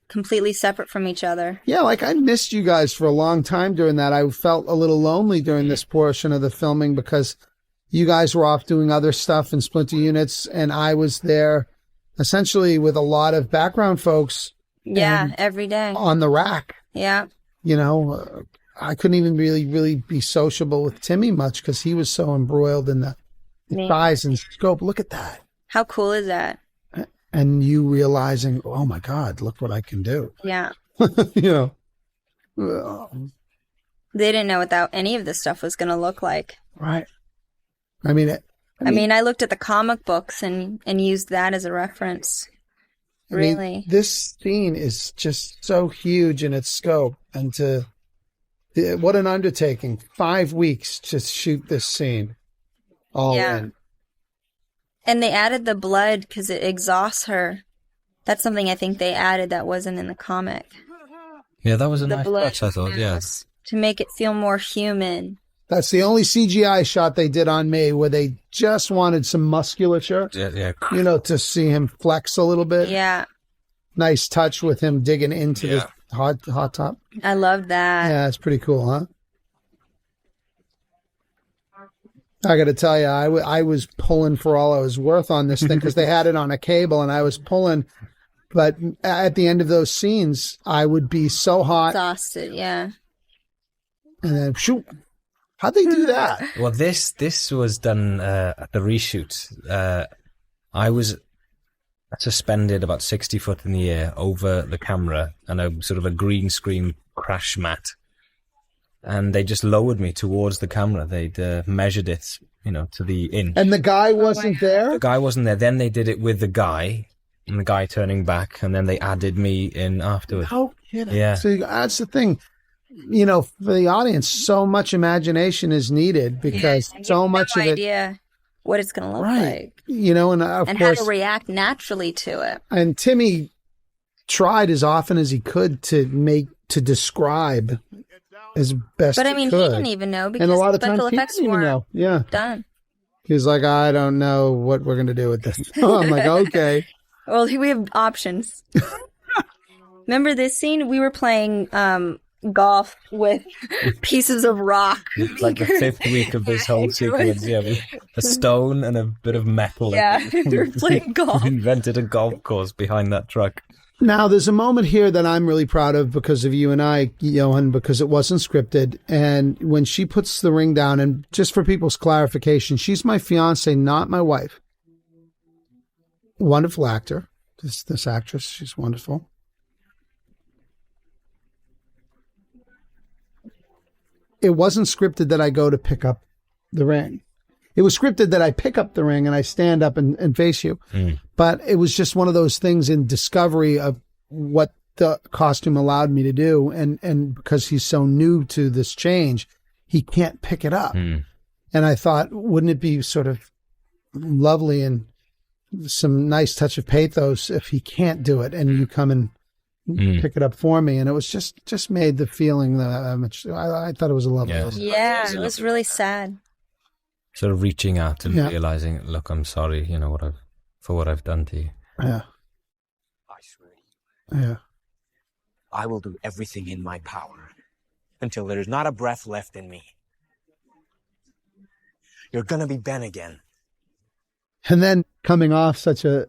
completely separate from each other. Yeah, like I missed you guys for a long time during that. I felt a little lonely during this portion of the filming because you guys were off doing other stuff in Splinter Units, and I was there essentially with a lot of background folks. Yeah, every day. On the rack. Yeah. I couldn't even really be sociable with Timmy much because he was so embroiled in the size and scope. Look at that. How cool is that? And you realizing, oh my God, look what I can do. Yeah. They didn't know what any of this stuff was going to look like. Right. I mean, I looked at the comic books and used that as a reference. Really. This scene is just so huge in its scope, and what an undertaking. 5 weeks to shoot this scene all in. And they added the blood because it exhausts her. That's something I think they added that wasn't in the comic. Yeah, that was a nice blood touch, I thought, to make it feel more human. That's the only CGI shot they did on me where they just wanted some musculature. Yeah. To see him flex a little bit. Yeah. Nice touch with him digging into the hot top. I love that. Yeah, it's pretty cool, huh? I got to tell you, I was pulling for all I was worth on this thing because they had it on a cable and I was pulling. But at the end of those scenes, I would be so hot. Exhausted, yeah. And then, shoot. How'd they do that? Well, this was done at the Reshoots. I was suspended about 60 foot in the air over the camera and a sort of a green screen crash mat. And they just lowered me towards the camera. They'd measured it, to the inch. And the guy wasn't there? The guy wasn't there. Then they did it with the guy, and the guy turning back, and then they added me in afterwards. No kidding. Yeah. So that's the thing. For the audience, so much imagination is needed because so much of it. Idea what it's going to look like. And of course, how to react naturally to it. And Timmy tried as often as he could to describe as best but he he could. didn't even know because and a lot of special times effects he didn't even know. Yeah. Done. He was like, I don't know what we're going to do with this. I'm like, okay. Well, we have options. Remember this scene? We were playing golf with pieces of rock. Like the 5th week of this whole sequence. Yeah, a stone and a bit of metal. Yeah, we were playing golf. We invented a golf course behind that truck. Now, there's a moment here that I'm really proud of because of you and I, Ioan, because it wasn't scripted. And when she puts the ring down, and just for people's clarification, she's my fiance, not my wife. Wonderful actor. This actress, she's wonderful. It wasn't scripted that I go to pick up the ring. It was scripted that I pick up the ring and I stand up and face you. But it was just one of those things in discovery of what the costume allowed me to do. And because he's so new to this change, he can't pick it up. And I thought, wouldn't it be sort of lovely and some nice touch of pathos if he can't do it and you come and pick it up for me? And it was just made the feeling that I thought it was a lovely. Yeah, it was really sad. Sort of reaching out and realizing, look, I'm sorry, for what I've done to you. Yeah. I swear to you. Yeah. I will do everything in my power until there's not a breath left in me. You're gonna be Ben again. And then coming off such a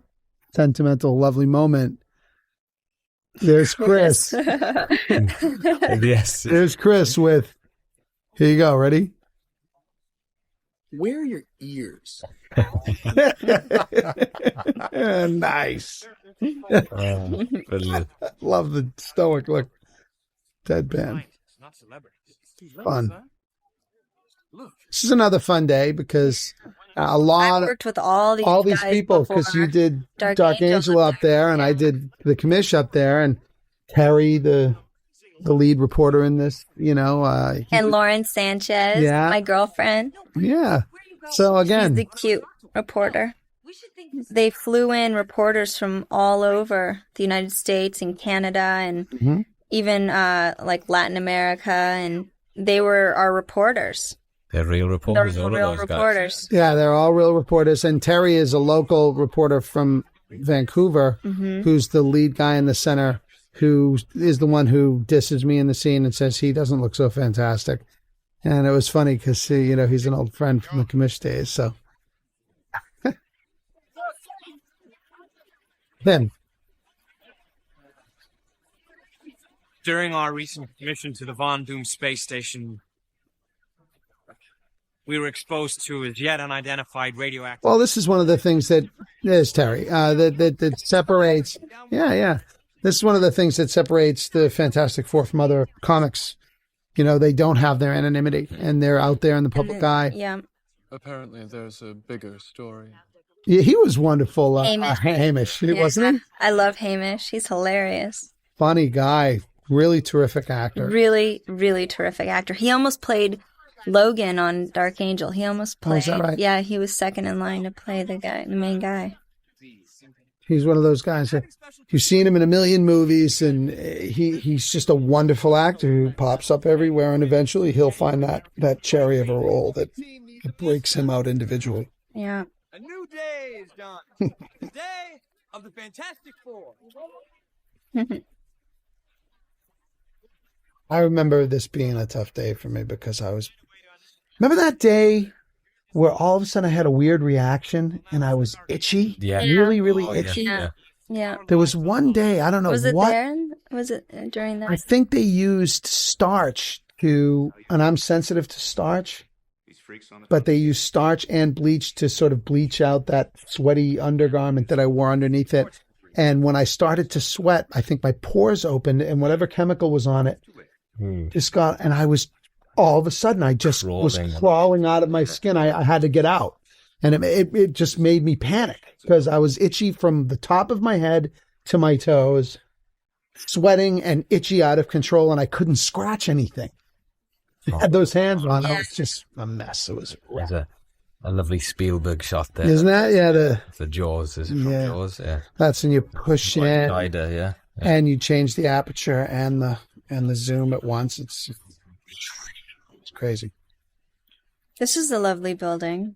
sentimental, lovely moment, there's Chris. Yes. There's Chris with, here you go, ready? Where are your ears? Nice. Brilliant. Love the stoic look. Deadpan. Fun. This is another fun day because a I lot worked with all these guys people, because before. you did Dark Dark Angel up there, and I did the commish up there, and Terry, the lead reporter in this, And Lauren Sanchez, Yeah. my girlfriend. yeah. So again, She's the cute reporter. They flew in reporters from all over the United States and Canada and even like Latin America, and they were our reporters. They're real reporters, They're all real of those reporters. yeah, they're all real reporters, and Terry is a local reporter from Vancouver, who's the lead guy in the center, who is the one who disses me in the scene and says he doesn't look so fantastic. And it was funny because, he's an old friend from the commish days, so. Him. During our recent mission to the Von Doom space station, we were exposed to as yet unidentified radioactive... Well, this is one of the things that is, Terry, that separates. Yeah. This is one of the things that separates the Fantastic Four from other comics. They don't have their anonymity, and they're out there in the public eye. Yeah. Apparently, there's a bigger story. Yeah, he was wonderful. Hamish. Wasn't he? I love Hamish. He's hilarious. Funny guy. Really terrific actor. Really, really terrific actor. He almost played Logan on Dark Angel. He almost played. Oh, is that right? Yeah, he was second in line to play the main guy. He's one of those guys that you've seen him in a million movies, and he's just a wonderful actor who pops up everywhere, and eventually he'll find that cherry of a role that breaks him out individually. Yeah. A new day is dawn. The day of the Fantastic Four. I remember this being a tough day for me because remember that day where all of a sudden I had a weird reaction and I was itchy? Yeah. Really, really itchy. Yeah. There was one day, I don't know Was it what. there? Was it during that? I think they used starch and I'm sensitive to starch, but they used starch and bleach to sort of bleach out that sweaty undergarment that I wore underneath it. And when I started to sweat, I think my pores opened and whatever chemical was on it just got, and I was, all of a sudden, I just was crawling out of my skin. I had to get out. And it just made me panic because I was itchy from the top of my head to my toes, sweating and itchy out of control, and I couldn't scratch anything. I had those hands on. It was just a mess. It was There's a lovely Spielberg shot there. Isn't that? Yeah. The Jaws. Is it from Jaws? Yeah. That's when you push in Yeah. and you change the aperture and the zoom at once. It's crazy. This is a lovely building.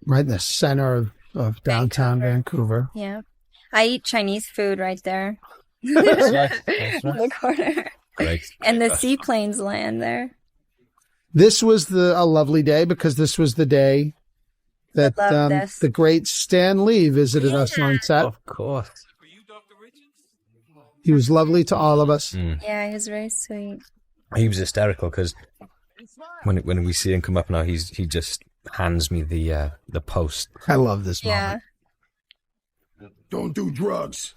Right in the center of downtown Vancouver. Yeah. I eat Chinese food right there. That's right. In the corner. Great. And the seaplanes land there. This was a lovely day because this was the day that the great Stan Lee visited us on set. Of course. He was lovely to all of us. Yeah, he was very sweet. He was hysterical because when we see him come up now, he just hands me the post. I love this moment. Don't do drugs.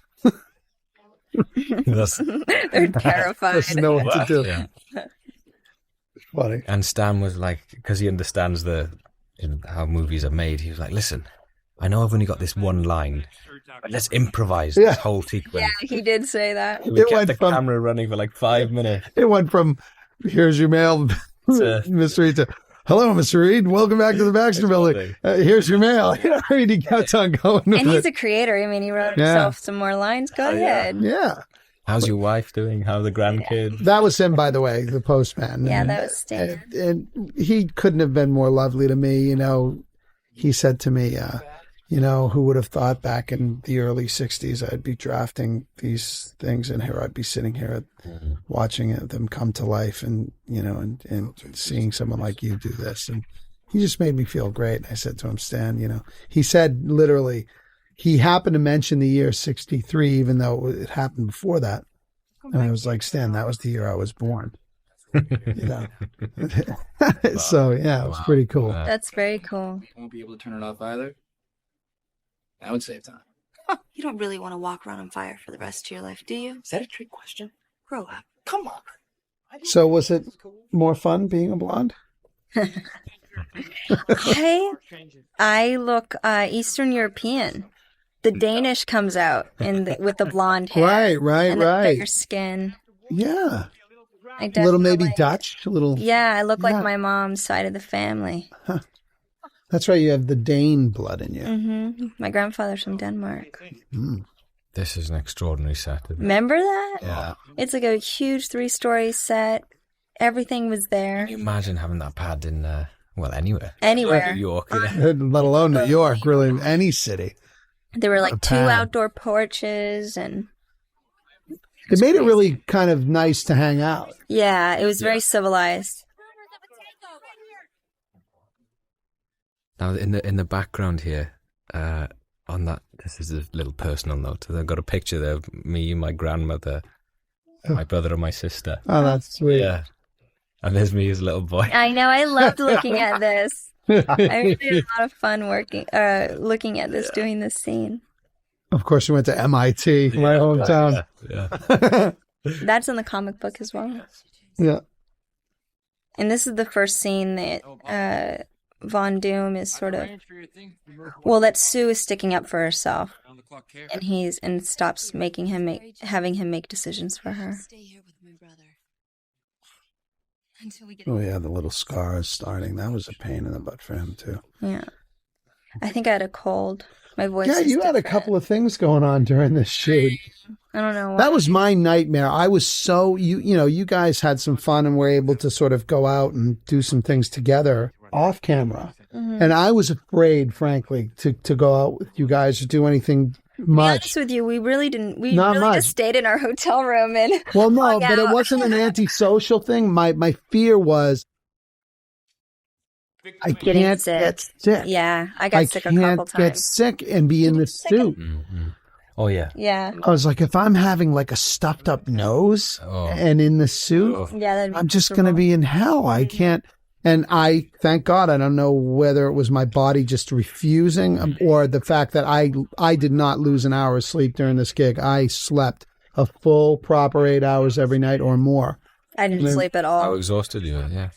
They're terrified. Doesn't know what to do. Yeah. Funny. And Stan was like, because he understands how movies are made, he was like, listen, I know I've only got this one line, but let's improvise this whole sequence. Yeah, he did say that. We kept the camera running for like 5 minutes. It went from, here's your mail, Mr. Reed, to, hello, Mr. Reed, welcome back to the Baxter Building. Here's your mail. I mean, he kept on going. And he's a creator. I mean, he wrote himself some more lines. Go ahead. Yeah. How's your wife doing? How are the grandkids? That was him, by the way, the postman. Yeah, that was Stan. And he couldn't have been more lovely to me. He said to me, who would have thought back in the early 60s I'd be drafting these things, and here I'd be sitting here watching them come to life and seeing someone like you do this. And he just made me feel great. I said to him, Stan, he said literally, he happened to mention the year 63, even though it happened before that. And I was like, Stan, that was the year I was born. You know. So yeah, it was pretty cool. That's very cool. Won't be able to turn it off either. That would save time. You don't really want to walk around on fire for the rest of your life, do you? Is that a trick question? Grow up. Come on. So was it more fun being a blonde? I look Eastern European. The Danish comes out with the blonde hair. Right, and the thicker skin. Yeah. I A little maybe Dutch, a little. Yeah, I look like my mom's side of the family. Huh. That's right. You have the Dane blood in you. Mm-hmm. My grandfather's from Denmark. Mm. This is an extraordinary set. Remember that? Yeah. It's like a huge 3-story set. Everything was there. Can you imagine having that pad in, anywhere? Anywhere. New York. Let alone New York, really, any city. There were like 2 outdoor porches and... It made it really kind of nice to hang out. Yeah, it was very civilized. Now, in the background here, on that, this is a little personal note. I've got a picture there of me, my grandmother, my brother, and my sister. Oh, that's sweet. Yeah, and there's me as a little boy. I know. I loved looking at this. I really had a lot of fun looking at this, doing this scene. Of course, we went to MIT, my hometown. Yeah. That's in the comic book as well. Yeah. And this is the first scene that Von Doom is sort of, that Sue is sticking up for herself, and stops having him make decisions for her. Oh yeah, the little scars starting. That was a pain in the butt for him too. Yeah, I think I had a cold. My voice. Yeah, you had a couple of things going on during this shoot. I don't know. That was my nightmare. I was so you guys had some fun and were able to sort of go out and do some things together off camera. Mm-hmm. And I was afraid, frankly, to go out with you guys or do anything much. To be honest with you, we really didn't. We really just stayed in our hotel room and. Well, no, but it wasn't an antisocial thing. My fear was I can't get sick. Yeah, I got sick a couple times. I can't get sick and be in the suit. Mm-hmm. Oh, yeah. Yeah. I was like, if I'm having like a stuffed up nose and in the suit, I'm just going to be in hell. I can't. And thank God, I don't know whether it was my body just refusing or the fact that I did not lose an hour of sleep during this gig. I slept a full, proper 8 hours every night or more. I didn't sleep at all. How exhausted you were, yeah.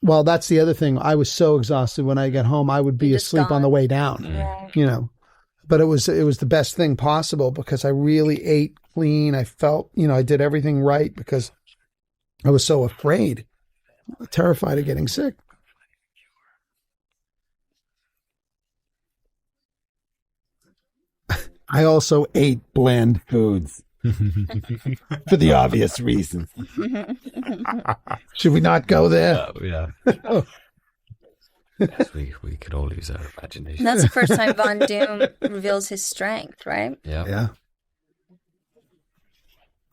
Well, that's the other thing. I was so exhausted when I get home, I would be asleep on the way down, But it was the best thing possible because I really ate clean. I felt, I did everything right because I was so afraid. Terrified of getting sick. I also ate bland foods for the obvious reason. Should we not go there? Yeah. Yes, we could all use our imagination. And that's the first time Von Doom reveals his strength, right? Yeah.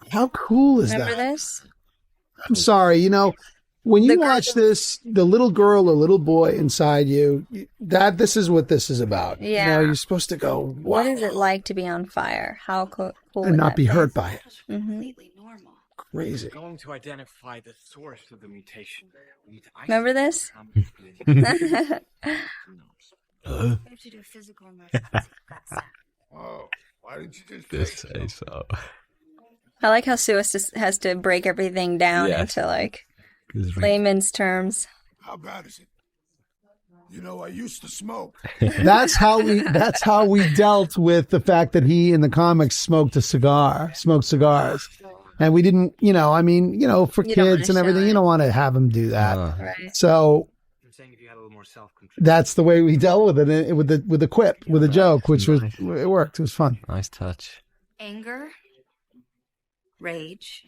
How cool is Remember that? Remember this? I'm sorry, when you watch this, the little girl or little boy inside you, this is what this is about. Yeah. You're supposed to go, wow. What is it like to be on fire? How cool and not be hurt by it. Mm-hmm. Crazy. We're going to identify the source of the mutation. Remember this? Oh, why did you just say so? I like how Sue has to break everything down into layman's terms. How bad is it? I used to smoke. That's how we dealt with the fact that he in the comics smoked cigars. And we didn't, for kids and everything, you don't want to have him do that. Right. So that's the way we dealt with it with the quip, with a joke, which was, it worked. It was fun. Nice touch. Anger, rage,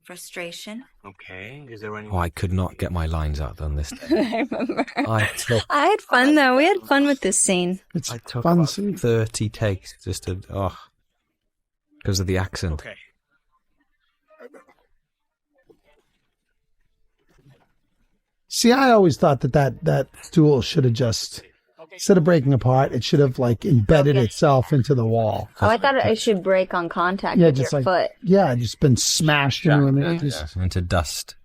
frustration. Okay. Is there any? Oh, I could not get my lines out on this day. I remember. I had fun though. We had fun with this scene. It's I took fun about scene. 30 takes just because of the accent. Okay. See, I always thought that stool should have just Instead of breaking apart, it should have like embedded itself into the wall. Oh, I thought it should break on contact Yeah, with just your like foot. yeah, just been smashed Into dust.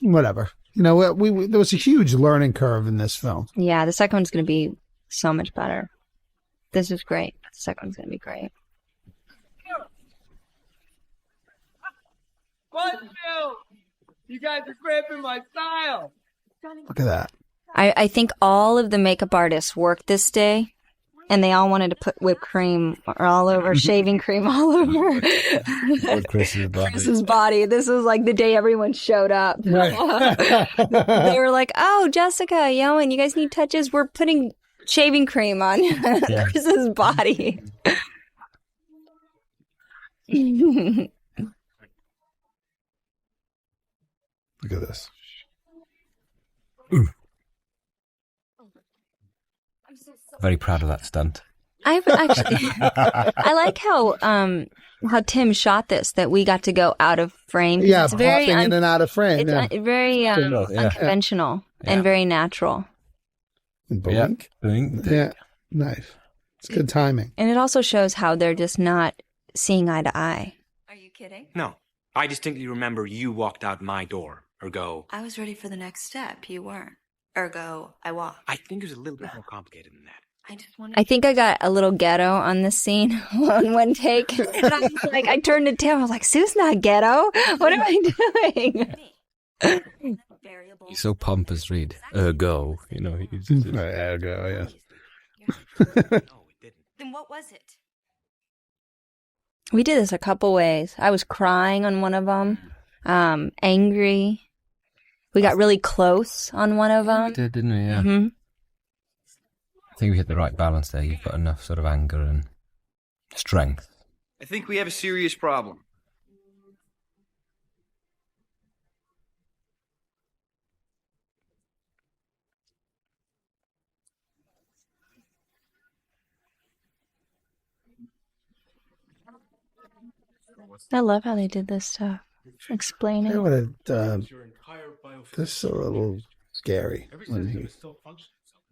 whatever. You know, there was a huge learning curve in this film. Yeah, the second one's going to be so much better. This is great. The second one's going to be great. You guys are cramping my style. Look at that. I think all of the makeup artists worked this day, and they all wanted to put whipped cream all over, shaving cream all over Chris's body. This was like the day everyone showed up. Right. They were like, "Oh, Jessica, Ioan, you guys need touches? We're putting shaving cream on Chris's body." Look at this. Very proud of that stunt. I've actually, I like how Tim shot this. That we got to go out of frame. Yeah, it's very popping in and out of frame. It's very unconventional and very natural. Blink. Yeah, nice. It's good timing. And it also shows how they're just not seeing eye to eye. Are you kidding? No. I distinctly remember you walked out my door. Ergo, I was ready for the next step. You weren't. Ergo, I walked. I think it was a little bit more complicated than that. I just wanted. I think I got a little ghetto on this scene on one take. And I was like, I turned to Tim. I was like, Sue's not ghetto. What am I doing? He's so pompous, Reed. Ergo, you know. Ergo, No, it didn't. Then what was it? We did this a couple ways. I was crying on one of them, angry. We got really close on one of them. We did, didn't we? Yeah. Mm-hmm. I think we hit the right balance there. You've got enough sort of anger and strength. I think we have a serious problem. I love how they did this stuff. Explaining. I would have. This is a little scary when he,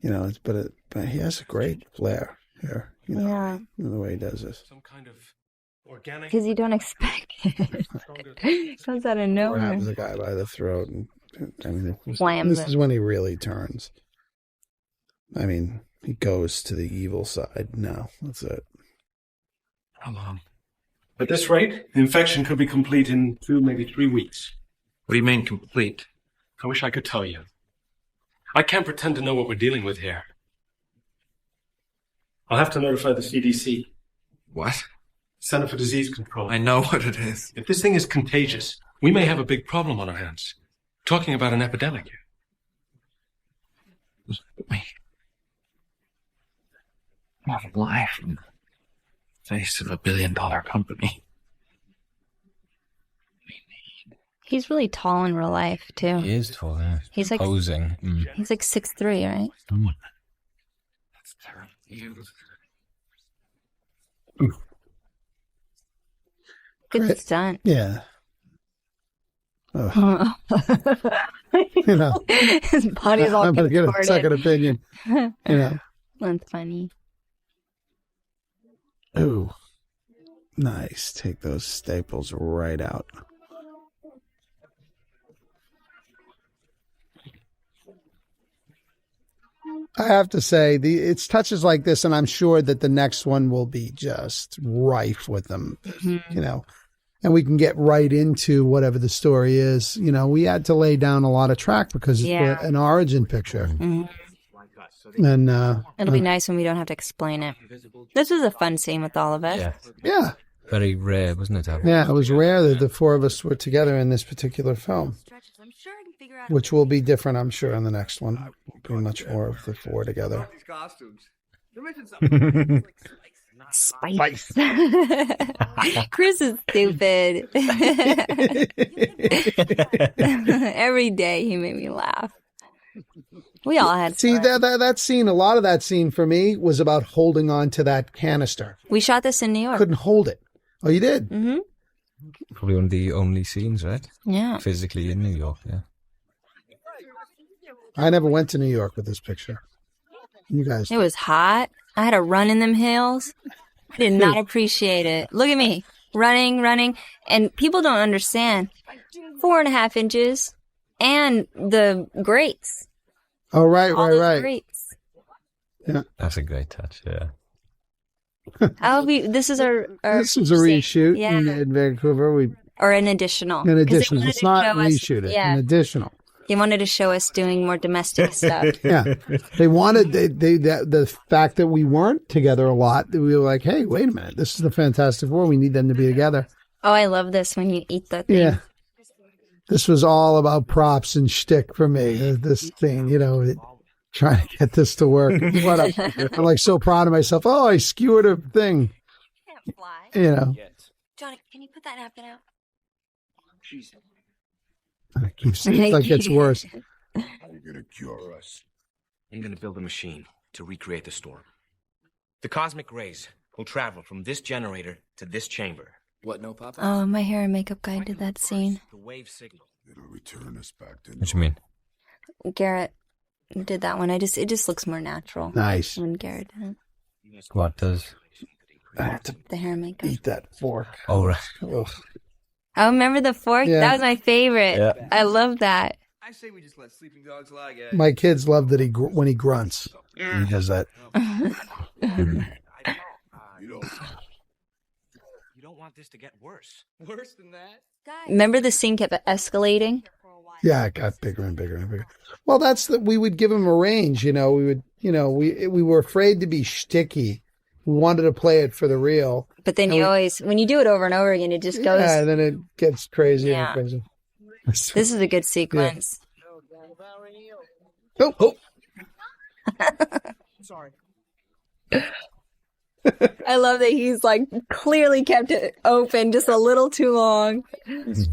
you know. But he has a great flair here. You know, in the way he does this. Because you don't expect it. It comes out of nowhere. Grabs the guy by the throat and I mean, slams this is when he really turns. I mean, he goes to the evil side. No, that's it. How long? At this rate, the infection could be complete in 2, maybe 3 weeks. What do you mean, complete? I wish I could tell you. I can't pretend to know what we're dealing with here. I'll have to notify the CDC. What? Center for Disease Control. I know what it is. If this thing is contagious, we may have a big problem on our hands. Talking about an epidemic here. Me. Not alive from the face of $1 billion company. He's really tall in real life, too. He is tall, yeah. He's like posing. He's like 6'3", right? That's terrible. Good stunt. Yeah. Oh. You know, his body's all I'm gonna get a contorted. second opinion. You know, That's funny. ooh, nice. Take those staples right out. I have to say, it's touches like this, and I'm sure that the next one will be just rife with them. Mm-hmm. You know, and we can get right into whatever the story is. You know, we had to lay down a lot of track because it's an origin picture. Mm-hmm. And it'll be nice when we don't have to explain it. This was a fun scene with all of us. Yeah. Very rare, wasn't it? Yeah, it was rare that the four of us were together in this particular film, which will be different, I'm sure, in the next one. Be much more of the four together. These costumes. They're missing something. Spice. Chris is stupid. Every day he made me laugh. We all had See, fun. that scene, a lot of that scene for me was about holding on to that canister. We shot this in New York. Couldn't hold it. Oh, you did? Mm-hmm. Probably one of the only scenes, right? Yeah. Physically in New York, yeah. I never went to New York with this picture. You guys. It was hot. I had to run in them hills. I did not appreciate it. Look at me. Running. And people don't understand. 4.5 inches. And the grates. Oh, right. Grates. Yeah. That's a great touch, yeah. This is our This is a reshoot yeah. in Vancouver. Or an additional. It's not reshoot it. Yeah. An additional. They wanted to show us doing more domestic stuff. Yeah. They wanted the fact that we weren't together a lot. We were like, hey, wait a minute. This is the Fantastic Four. We need them to be together. Oh, I love this when you eat the thing. Yeah. This was all about props and shtick for me. This thing, trying to get this to work. I'm like so proud of myself. Oh, I skewered a thing. Can't fly. Johnny, can you put that napkin out? It keeps like it's worse. How are you gonna cure us? I'm gonna build a machine to recreate the storm. The cosmic rays will travel from this generator to this chamber. What, no, Papa? Oh, my hair and makeup guy did that scene. The wave signal. It'll return us back to What do you mean? Garrett did that one. It just looks more natural. Nice. When Garrett did it. What does? I have to The hair and makeup. eat that fork. Oh, right. Ugh. Oh, remember the fork? Yeah. That was my favorite. Yeah. I love that. I say we just let sleeping dogs lie, guys. My kids love that when he grunts. He does that. You don't want this to get worse. Worse than that? Remember the scene kept escalating? Yeah, it got bigger and bigger and bigger. Well, we would give him a range, we would, we were afraid to be shticky. We wanted to play it for the real. But then when you do it over and over again, it just goes. Yeah, and then it gets crazier Yeah. and crazier. This is a good sequence. Oh. Sorry. I love that he's like clearly kept it open just a little too long. This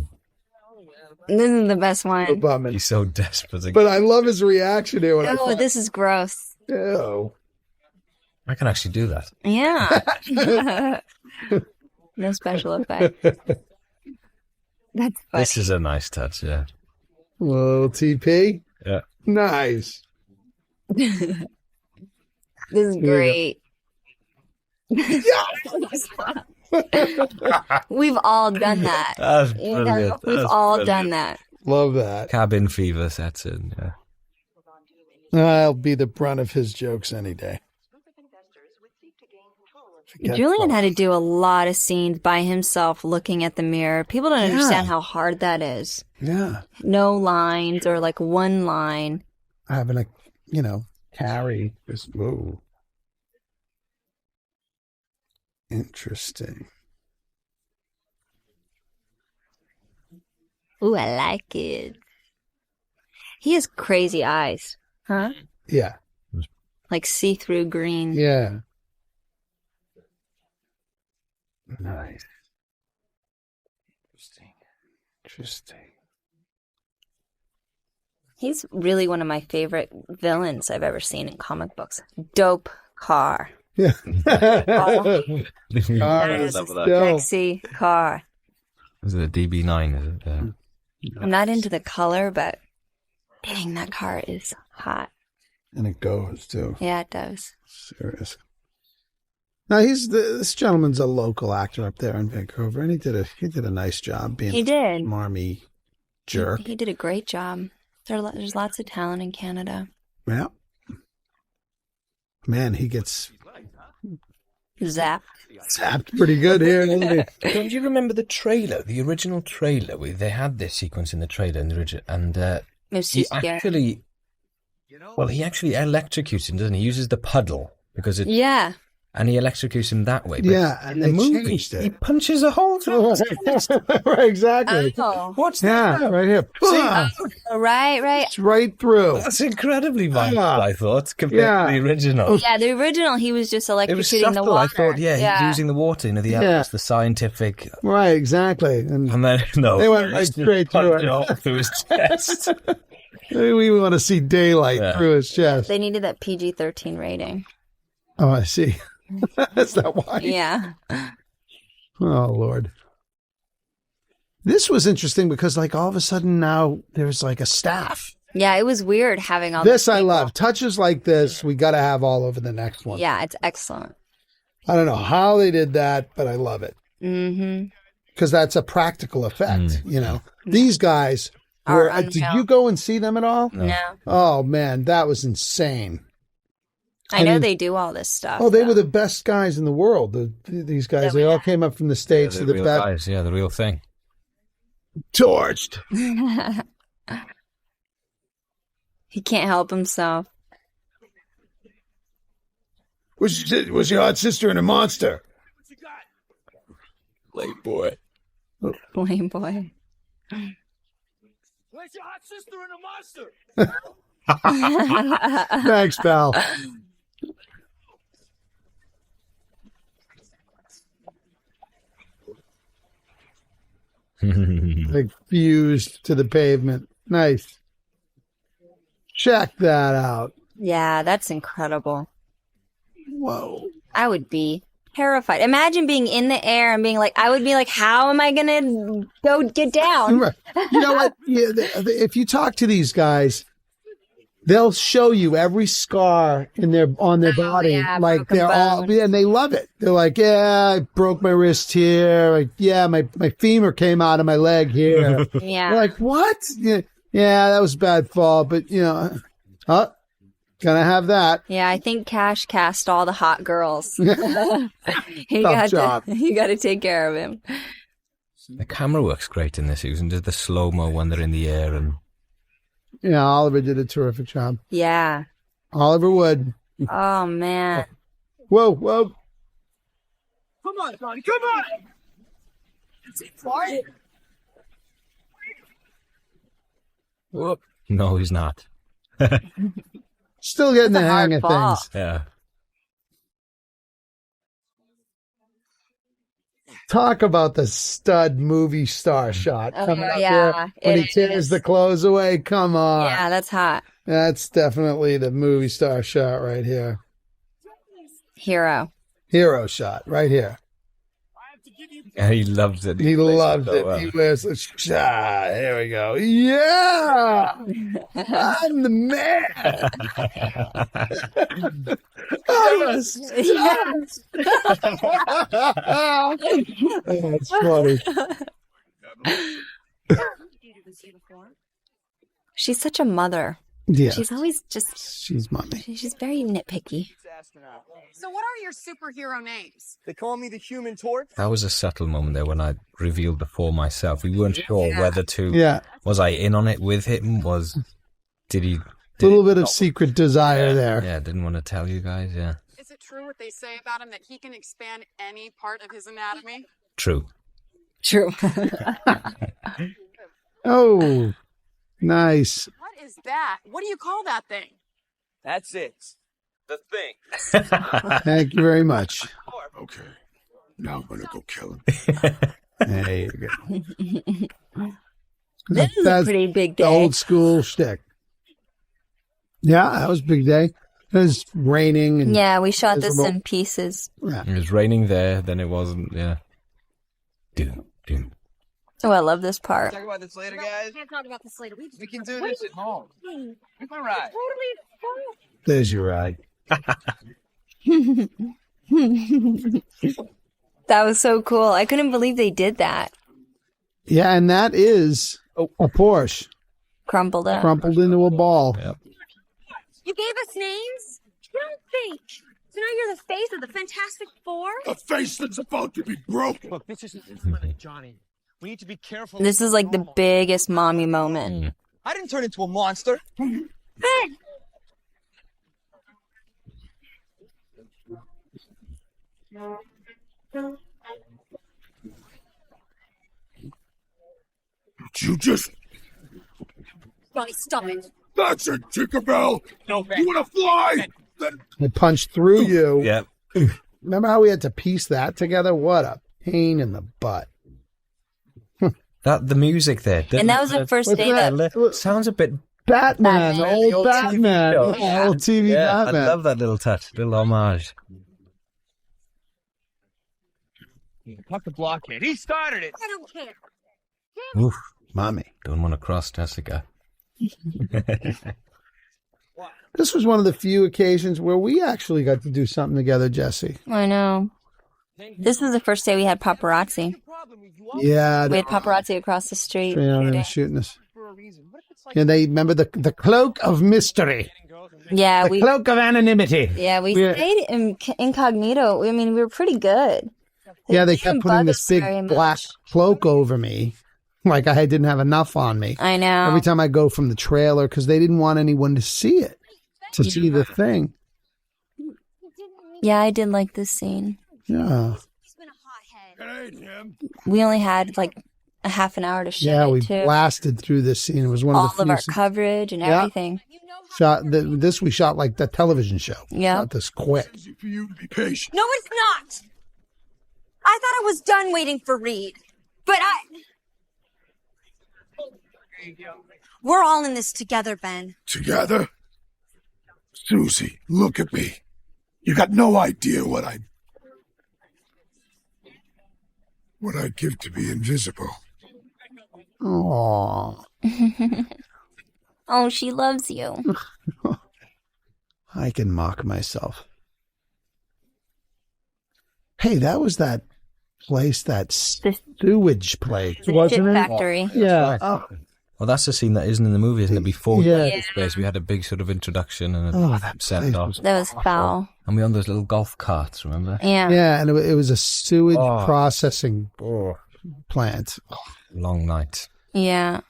is the best one. He's so desperate. But I love his reaction here. Oh, this is gross. Ew. I can actually do that. Yeah. No special effect. That's funny. This is a nice touch, yeah. Little TP. Yeah. Nice. This is great. We've all done that. That's brilliant. We've all done that. Love that. Cabin fever sets in, yeah. I'll be the brunt of his jokes any day. Julian had to do a lot of scenes by himself looking at the mirror. People don't understand how hard that is. Yeah. No lines or like one line. Having to, carry this. Whoa. Interesting. Ooh, I like it. He has crazy eyes. Huh? Yeah. Like see-through green. Yeah. Nice. Interesting. He's really one of my favorite villains I've ever seen in comic books. Dope car. Yeah. That is a sexy car. Is it a DB9? Is it? Yeah. I'm not into the color, but dang, that car is hot. And it goes too. Yeah, it does. Serious. Now this gentleman's a local actor up there in Vancouver, and he did a nice job being a smarmy jerk. He did a great job. There's lots of talent in Canada. Yeah. Man, he gets zapped pretty good here, doesn't he? Don't you remember the trailer, the original trailer? They had this sequence in the trailer, and he actually electrocutes him, doesn't he? He uses the puddle because it. Yeah. And he electrocutes him that way. But yeah, in the movie, he punches a hole through. Right, exactly. Oh. What's that? Yeah, right here. Right. It's right through. That's incredibly violent, I thought, compared to the original. Yeah, the original, he was just electrocuting it was subtle, the water. I thought, he was using the water, the elements, the scientific. Right, exactly. And then, no. They went right straight through it. Through his chest. We want to see daylight through his chest. They needed that PG-13 rating. Oh, I see. That's not why. Yeah. Oh, Lord. This was interesting because, all of a sudden now there's, a staff Yeah, it was weird having all this. these I people. love touches like this. We got to have all over the next one. Yeah, it's excellent. I don't know how they did that, but I love it. Mm-hmm. Because that's a practical effect. You know, these guys were. Did you go and see them at all? No. Oh man, that was insane. I know they do all this stuff. Oh, they were the best guys in the world. These guys, they all came up from the States. Yeah, the real best guys. Yeah, the real thing. Torched. He can't help himself. Was your hot sister and a monster? Playboy. Playboy. Where's your hot sister and a monster? Thanks, pal. Like fused to the pavement. Nice. Check that out. Yeah, that's incredible. Whoa. I would be terrified. Imagine being in the air and being like, I would be like, how am I going to go get down? You know what? Yeah, if you talk to these guys, they'll show you every scar on their body. Yeah, like they're all, and they love it. They're like, yeah, I broke my wrist here. Like, yeah, my femur came out of my leg here. Yeah. They're like, what? Yeah, that was a bad fall, but gonna have that. Yeah, I think Cash cast all the hot girls. Tough job. You got to take care of him. The camera works great in this. Even did the slow-mo when they're in the air and. Yeah, Oliver did a terrific job. Yeah. Oliver Wood. Oh, man. Whoa. Come on, Johnny, come on! Is he flying? Whoop. No, he's not. Still getting the That's a hang of hard things. Yeah. Talk about the stud movie star shot. Coming up yeah, there when he tears the clothes away. Come on. Yeah, that's hot. That's definitely the movie star shot right here. Hero shot right here. And he loves it. He loves it. Well. He wears a shot. Here we go. Yeah. I'm the man. Yes. That's funny. She's such a mother. Yeah. She's always just... She's mommy. She's very nitpicky. So what are your superhero names? They call me the Human Torch. That was a subtle moment there when I revealed before myself. We weren't sure whether to. Yeah. Was I in on it with him? Did he? A little bit of secret desire there. Yeah, didn't want to tell you guys. Yeah. Is it true what they say about him that he can expand any part of his anatomy? True. Oh, nice. What is that? What do you call that thing? That's it. The thing. Thank you very much. Okay. Now I'm going to go kill him. There you go. This is a pretty big day. The old school shtick. Yeah, that was a big day. It was raining. And Yeah, we shot this miserable. in pieces. Yeah. It was raining there, then it wasn't. Yeah. Doom. Oh, I love this part. Talk about this later, guys. Can't talk about this later. We can do this at home. All right. There's your ride. That was so cool. I couldn't believe they did that. Yeah, and that is a Porsche Crumpled up. crumpled into a ball. Yep. You gave us names? Don't think. So now you're the face of the Fantastic Four? A face that's about to be broken. Look, this isn't limit, Johnny. We need to be careful. This is like the biggest mommy moment. I didn't turn into a monster. You just... Johnny, stop it. That's it, Tinkerbell. No, You want to fly? Then I punched through you. Yep. Remember how we had to piece that together? What a pain in the butt. The music there. And that was the first day that... Sounds a bit. Batman, Batman. old Batman. show. Old TV Yeah, Batman. I love that little touch, little homage. Fuck the blockhead. He started it. I don't care. Oof. Mommy. Don't want to cross Jessica. This was one of the few occasions where we actually got to do something together, Jesse. I know. This was the first day we had paparazzi. Yeah. We had paparazzi across the street. Yeah, they were shooting us. Yeah, they remember the cloak of mystery. Yeah, the cloak of anonymity. Yeah, we stayed incognito. I mean, we were pretty good. They kept putting this big black cloak over me, like I didn't have enough on me. I know. Every time I go from the trailer, because they didn't want anyone to see it, to see the thing. Yeah, I did like this scene. Yeah. We only had like a half an hour to shoot. Yeah, we too. blasted through this scene. It was one all of the of our few coverage and everything. We shot like the television show. Yeah. Shot this quick. For you to be patient. No, it's not. I thought I was done waiting for Reed, but we're all in this together, Ben. Together? Susie, look at me. You got no idea what I'd give to be invisible. Aww. Oh, she loves you. I can mock myself. Hey, that was that place, that sewage place, wasn't it? Factory. Yeah. Oh. Well, that's the scene that isn't in the movie, isn't it? Before Yeah. space, we had a big sort of introduction and that set off. That was foul. And we were on those little golf carts, remember? Yeah. Yeah, and it was a sewage processing plant. Long night. Yeah.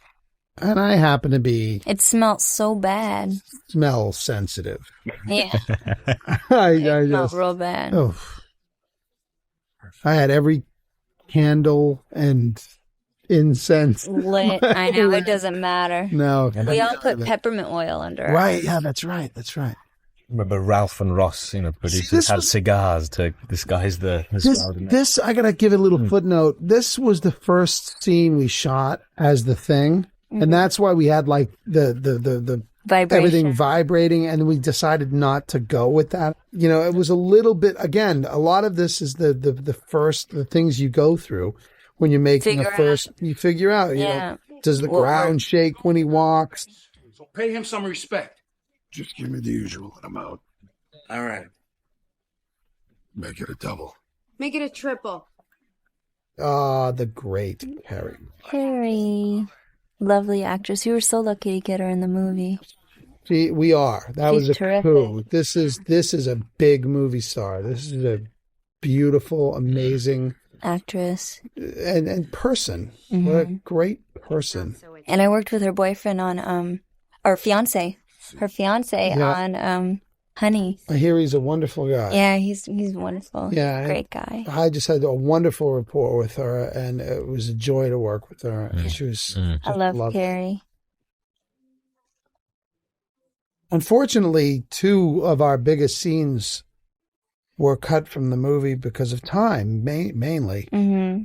And I happen to be It smelled so bad. smell sensitive. Yeah. I Smelled real bad. Oh. I had every candle and incense Lit. I know. It doesn't matter. No. We all put peppermint oil under it. Right. Yeah, that's right. That's right. Remember Ralph and Ross, producers had cigars to disguise the smell. This, I got to give it a little footnote. This was the first scene we shot as the Thing. Mm-hmm. And that's why we had like the vibration. Everything vibrating, and we decided not to go with that. It was a little bit, again, a lot of this is the things you go through when you're making you figure out, does the ground shake when he walks? So pay him some respect. Just give me the usual and I'm out. All right. Make it a double. Make it a triple. Ah, the great Carrie. Carrie. Lovely actress. You were so lucky to get her in the movie. See, we are. That She's was a terrific. coup. This is a big movie star. This is a beautiful, amazing actress and person. Mm-hmm. What a great person. And I worked with her boyfriend on or fiance. Her fiance on Honey. I hear he's a wonderful guy. Yeah, he's wonderful. Yeah, great guy. I just had a wonderful rapport with her, and it was a joy to work with her. She was. I love Carrie. Unfortunately, 2 of our biggest scenes were cut from the movie because of time, mainly. Mm-hmm.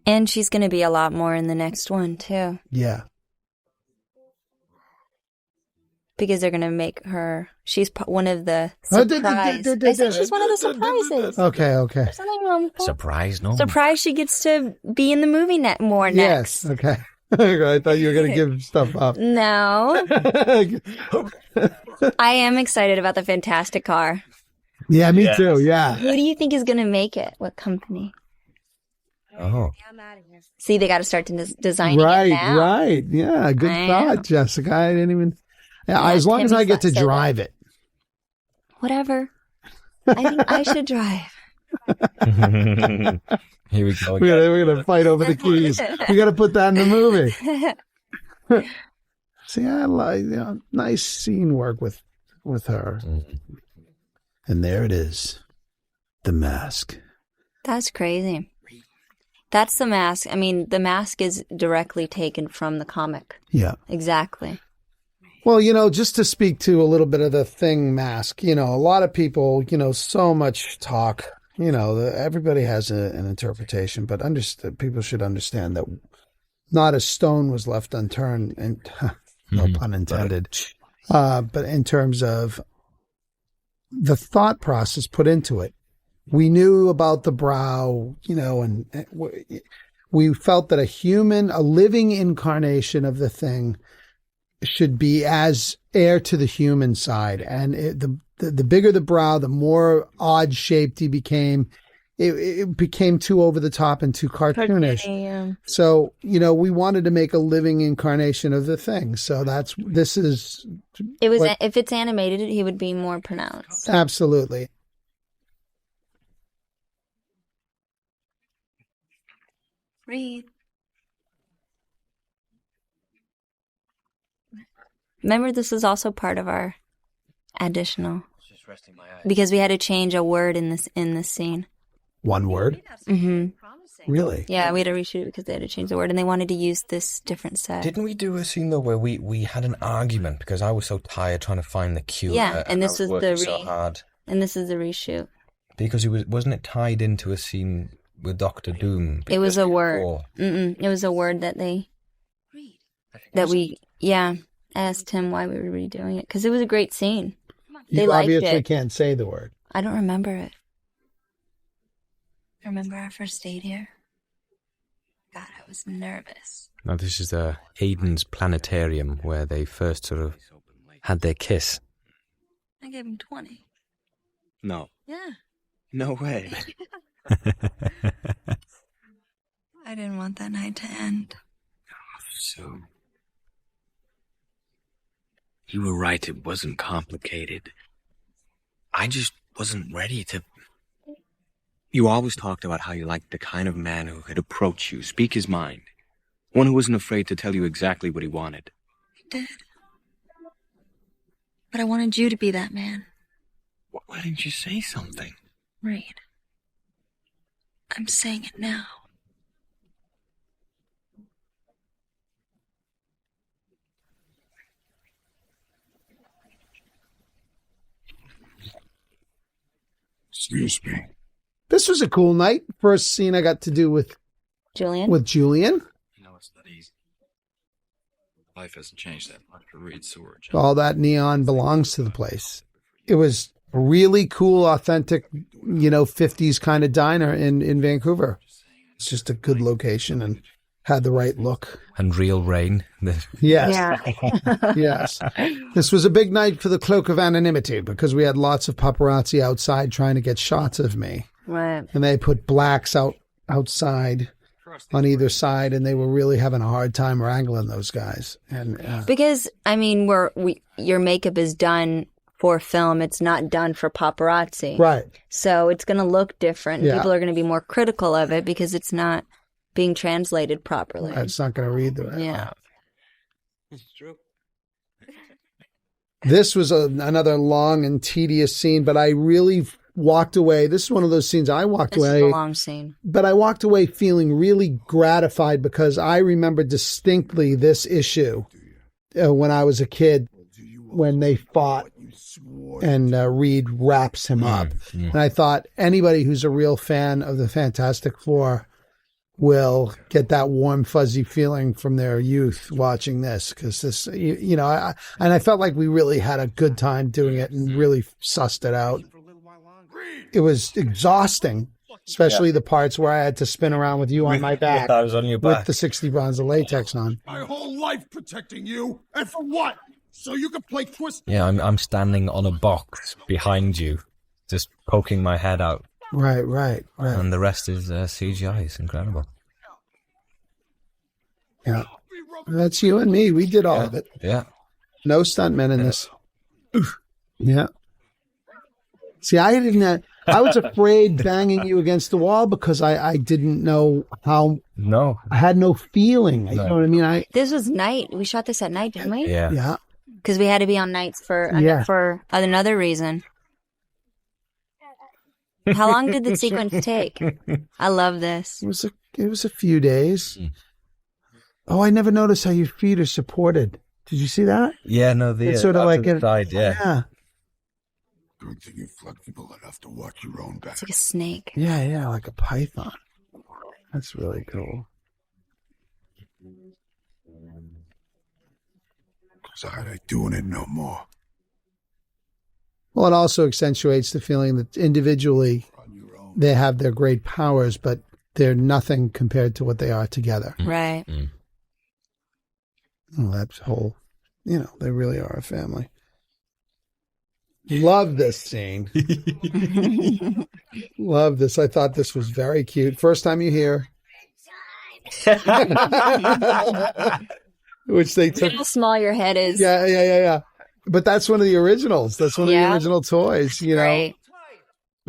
And she's going to be a lot more in the next one, too. Yeah. Because they're going to make her... She's one of the surprises. I said she's one of the surprises. Okay. There's nothing wrong with that. Surprise, no? Surprise she gets to be in the movie more next. Yes, okay. I thought you were going to give stuff up. No. I am excited about the Fantastic Car. Yeah, me too, yeah. Who do you think is going to make it? What company? Oh. See, they got to start designing it now. Right. Yeah, good thought, Jessica. I didn't even... Yeah, as long as I get to drive it. Whatever. I think I should drive. Here we go. We're gonna fight over the keys. We got to put that in the movie. See, I like nice scene work with her. Mm-hmm. And there it is, the mask. That's crazy. That's the mask. I mean, the mask is directly taken from the comic. Yeah, exactly. Well, just to speak to a little bit of the Thing mask, a lot of people, so much talk, everybody has an interpretation, but people should understand that not a stone was left unturned, and no pun intended, but in terms of the thought process put into it. We knew about the brow, and we felt that a living incarnation of the thing should be as heir to the human side. And the bigger the brow, the more odd shaped he became. It became too over the top and too cartoonish. Yeah. So, we wanted to make a living incarnation of the thing. So if it's animated, he would be more pronounced. Absolutely. Read. Remember, this was also part of our additional, Just resting my eyes. because we had to change a word in this scene. One word? Mm-hmm. Really? Yeah, we had to reshoot it because they had to change the word, and they wanted to use this different set. Didn't we do a scene though where we had an argument because I was so tired trying to find the cue? Yeah, and this was so hard. And this is the reshoot. Because wasn't it tied into a scene with Doctor Doom? It was a word. It was a word that we asked him why we were redoing it, because it was a great scene. They You liked obviously it. can't say the word. I don't remember it. Remember our first date here? God, I was nervous. Now this is Hayden's planetarium where they first sort of had their kiss. I gave him 20. No. Yeah. No way. I didn't want that night to end. So... You were right, it wasn't complicated. I just wasn't ready to... You always talked about how you liked the kind of man who could approach you, speak his mind. One who wasn't afraid to tell you exactly what he wanted. I did. But I wanted you to be that man. Why didn't you say something? Reed. I'm saying it now. Excuse me. This was a cool night. First scene I got to do with Julian. You know, it's not easy. Life hasn't changed that much for Reed Sword. All that neon belongs to the place. It was a really cool, authentic, 50s kind of diner in Vancouver. It's just a good location and had the right look. And real rain. Yes. Yeah. Yes. This was a big night for the Cloak of Anonymity because we had lots of paparazzi outside trying to get shots of me. Right. And they put blacks outside on either side, and they were really having a hard time wrangling those guys. And because your makeup is done for film, it's not done for paparazzi. Right. So it's going to look different. Yeah. People are going to be more critical of it because it's not being translated properly. It's not going to read the right. Yeah. It's true. This was another long and tedious scene, but I really walked away. This is one of those scenes I walked away. This is a long scene. But I walked away feeling really gratified because I remember distinctly this issue when I was a kid when they fought and Reed wraps him up. And I thought anybody who's a real fan of the Fantastic Four will get that warm, fuzzy feeling from their youth watching this. Because this, I felt like we really had a good time doing it and really sussed it out. It was exhausting, especially the parts where I had to spin around with you on my back. I was on your back. With the 60 pounds of latex on. My whole life protecting you, and for what? So you can play twist. Yeah, I'm standing on a box behind you, just poking my head out. Right. And the rest is CGI. It's incredible. Yeah. That's you and me. We did all of it. Yeah. No stuntmen in this. Yeah. See, I was afraid banging you against the wall because I didn't know how. No. I had no feeling. You know what I mean? This was night. We shot this at night, didn't we? Yeah. Yeah. Because we had to be on nights for another reason. How long did the sequence take? I love this. It was a few days. Oh, I never noticed how your feet are supported. Did you see that? Yeah, no, it's sort of like a side, yeah. Good thing you're flexible enough to watch your own back. It's like a snake. Yeah, like a python. That's really cool. Because I ain't doing it no more. Well, it also accentuates the feeling that individually they have their great powers, but they're nothing compared to what they are together. Right. Oh, that whole, they really are a family. Love this scene. Love this. I thought this was very cute. First time you hear. Which they took. How small your head is. Yeah. But that's one of the originals. That's one of the original toys, Right.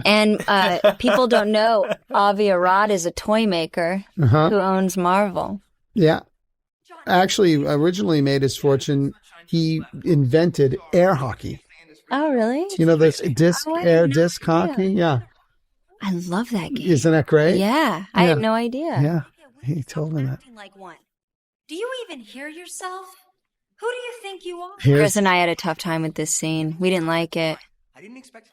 And people don't know Avi Arad is a toy maker who owns Marvel. Yeah. Actually, originally made his fortune. He invented air hockey. Oh, really? This air disc hockey? Yeah. I love that game. Isn't that great? Yeah. I had no idea. Yeah. He told me that. Like one. Do you even hear yourself? Who do you think you are? Chris and I had a tough time with this scene. We didn't like it.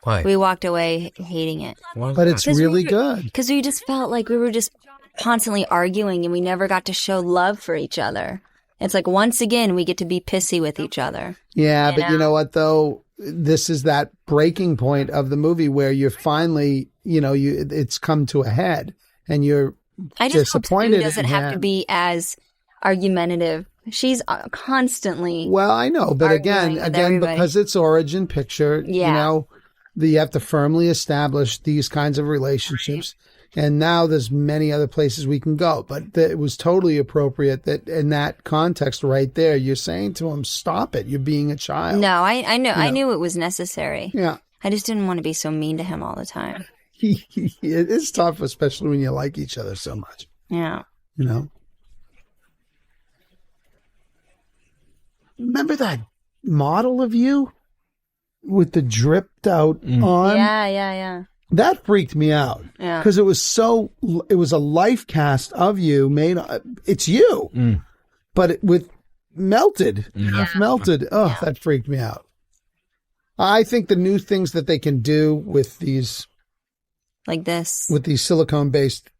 Why? We walked away hating it. But it's really good. Because we just felt like we were just constantly arguing and we never got to show love for each other. It's like once again we get to be pissy with each other. Yeah, but you know what though? This is that breaking point of the movie where you're finally, it's come to a head and you're disappointed. Sue doesn't have to be as argumentative. She's constantly. Well, I know, but again, because it's origin picture, you have to firmly establish these kinds of relationships. And now there's many other places we can go, but it was totally appropriate that in that context right there, you're saying to him, stop it. You're being a child. No, I know. I knew it was necessary. Yeah. I just didn't want to be so mean to him all the time. It is tough, especially when you like each other so much. Yeah. Remember that model of you with the dripped out arm? Yeah. That freaked me out. Yeah. Because it was a life cast of you made, it's you, but with melted, half melted. Oh, that freaked me out. I think the new things that they can do with these, like this, with these silicone-based,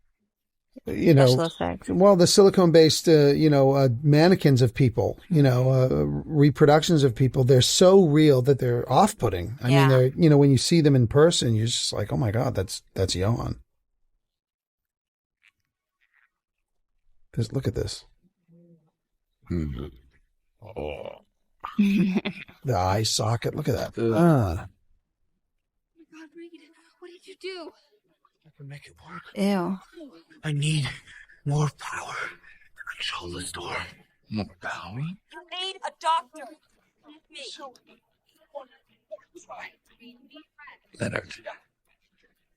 special effects. Well, the silicone-based, mannequins of people, reproductions of people, they're so real that they're off-putting. I mean, they're, when you see them in person, you're just like, oh my God, that's Ioan. Because look at this. Oh. The eye socket, look at that. Oh my God, Reed, what did you do? I can make it work. Ew. I need more power to control the storm. More power? You need a doctor. Me. Leonard,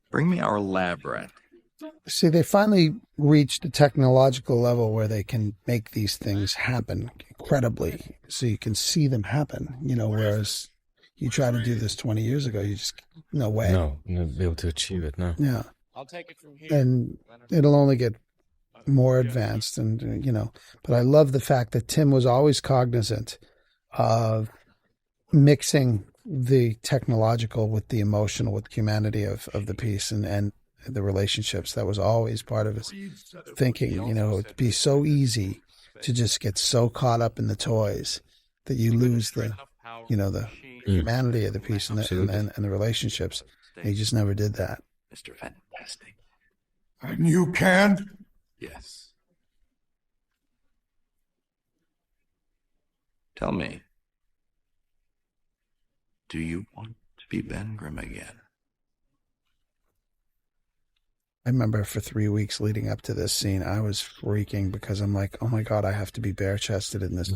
bring me our lab rat. See, they finally reached a technological level where they can make these things happen incredibly, so you can see them happen, whereas you try to do this 20 years ago, you just, no way. No, be able to achieve it, no. Yeah. I'll take it from here. And it'll only get more advanced and, but I love the fact that Tim was always cognizant of mixing the technological with the emotional, with humanity of the piece and the relationships. That was always part of his thinking, it'd be so easy to just get so caught up in the toys that you lose the humanity of the piece and the relationships. He just never did that. Mr. Fantastic. And you can? Yes. Tell me, do you want to be Ben Grimm again? I remember for 3 weeks leading up to this scene, I was freaking because I'm like, oh my God, I have to be bare-chested in this.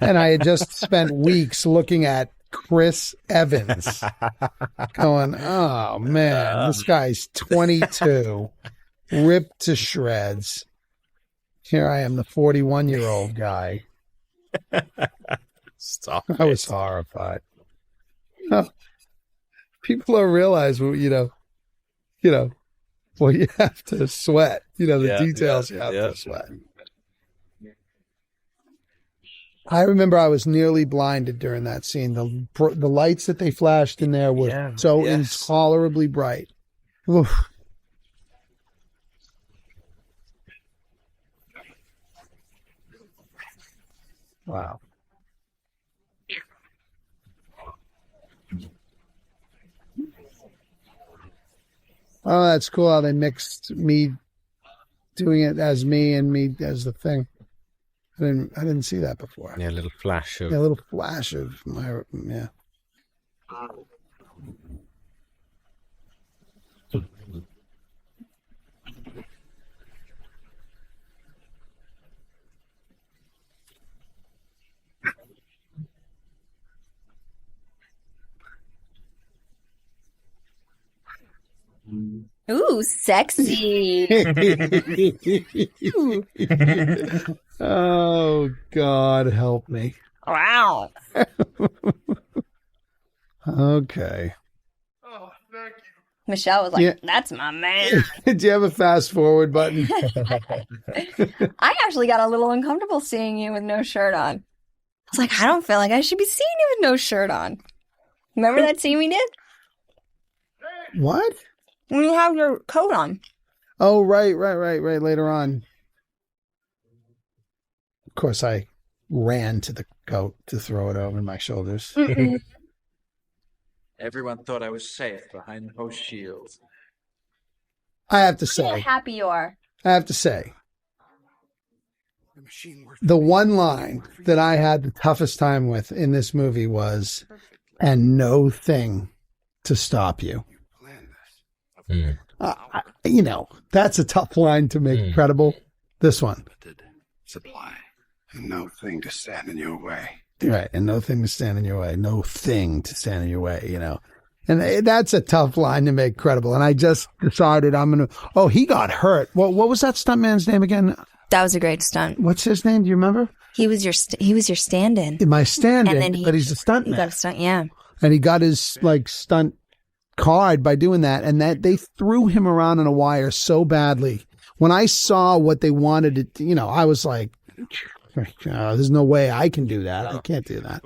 And I had just spent weeks looking at Chris Evans going, oh man, this guy's 22, ripped to shreds. Here I am, the 41-year-old guy. Stop. I was horrified. People don't realize, well, you have to sweat. The details you have to sweat. I remember I was nearly blinded during that scene. The lights that they flashed in there were intolerably bright. Oof. Wow. Oh, that's cool how they mixed me doing it as me and me as the thing. I didn't see that before. Yeah, a little flash of... Yeah, a little flash of my... Yeah. Ooh, sexy. Oh, God, help me. Wow. Okay. Oh, thank you. Michelle was like, Yeah. that's my man. Do you have a fast forward button? I actually got a little uncomfortable seeing you with no shirt on. I was like, I don't feel like I should be seeing you with no shirt on. Remember that scene we did? What? When you have your coat on. Oh, right. Later on. Of course, I ran to the coat to throw it over my shoulders. Everyone thought I was safe behind those shields. I have to Look how say, happy you are. the one line that I had the toughest time with in this movie was, "And no thing to stop you." That's a tough line to make credible. This one. Supply. And no thing to stand in your way. Right. And no thing to stand in your way. No thing to stand in your way, And that's a tough line to make credible. And I just decided he got hurt. What was that stuntman's name again? That was a great stunt. What's his name? Do you remember? He was your stand-in. My stand-in, And then but he's a stuntman. He got a stunt, yeah. And he got his stunt card by doing that, and that they threw him around in a wire so badly. When I saw what they wanted to, I was like, there's no way I can do that. I can't do that.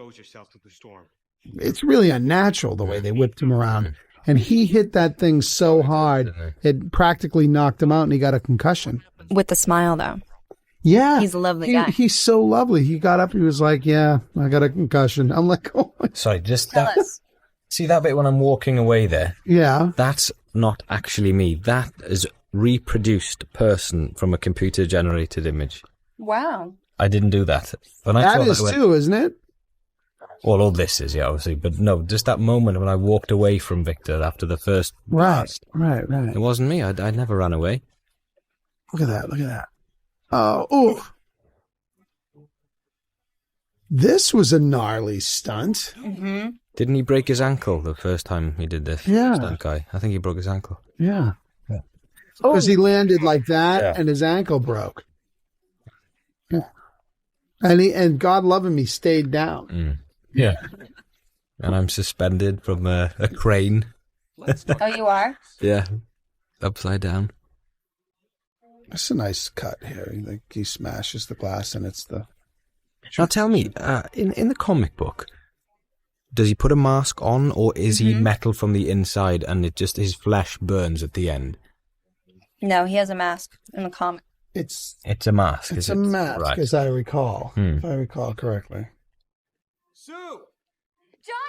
It's really unnatural the way they whipped him around. And he hit that thing so hard, it practically knocked him out, and he got a concussion. With the smile, though. Yeah. He's a lovely guy. He's so lovely. He got up, he was like, yeah, I got a concussion. I'm like, oh my. Sorry, just that. See that bit when I'm walking away there? Yeah. That's not actually me. That is reproduced person from a computer-generated image. Wow. I didn't do that. When I That is too, isn't it? Well, all this is, yeah, obviously. But no, just that moment when I walked away from Victor after the first blast. Right. It wasn't me. I never ran away. Look at that. Oh. This was a gnarly stunt. Mm-hmm. Didn't he break his ankle the first time he did this? Yeah. Stunt guy. I think he broke his ankle. Yeah. Because he landed like that and his ankle broke. Yeah. And God love him, he stayed down. Yeah. And I'm suspended from a crane. Oh, you are? Yeah. Upside down. That's a nice cut here. He smashes the glass and it's the... Now tell me, in the comic book, does he put a mask on, or is he metal from the inside and it just his flesh burns at the end? No, he has a mask in the comic. It's a mask. It's a mask, as I recall, if I recall correctly. Sue!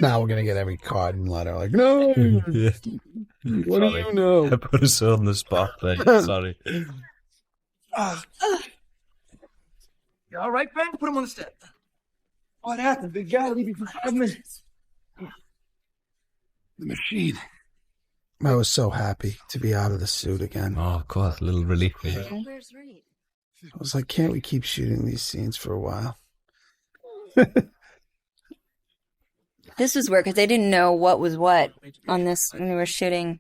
Now we're gonna get every card and letter like, no. What do you know? I put us on the spot there. Sorry. You all right, Ben? Put him on the step. What happened? Big guy, leave me for 5 minutes. The machine. I was so happy to be out of the suit again. Oh, of course, a little relief. Where's Reed? I was like, can't we keep shooting these scenes for a while? This was weird because they didn't know what was what on this when we were shooting.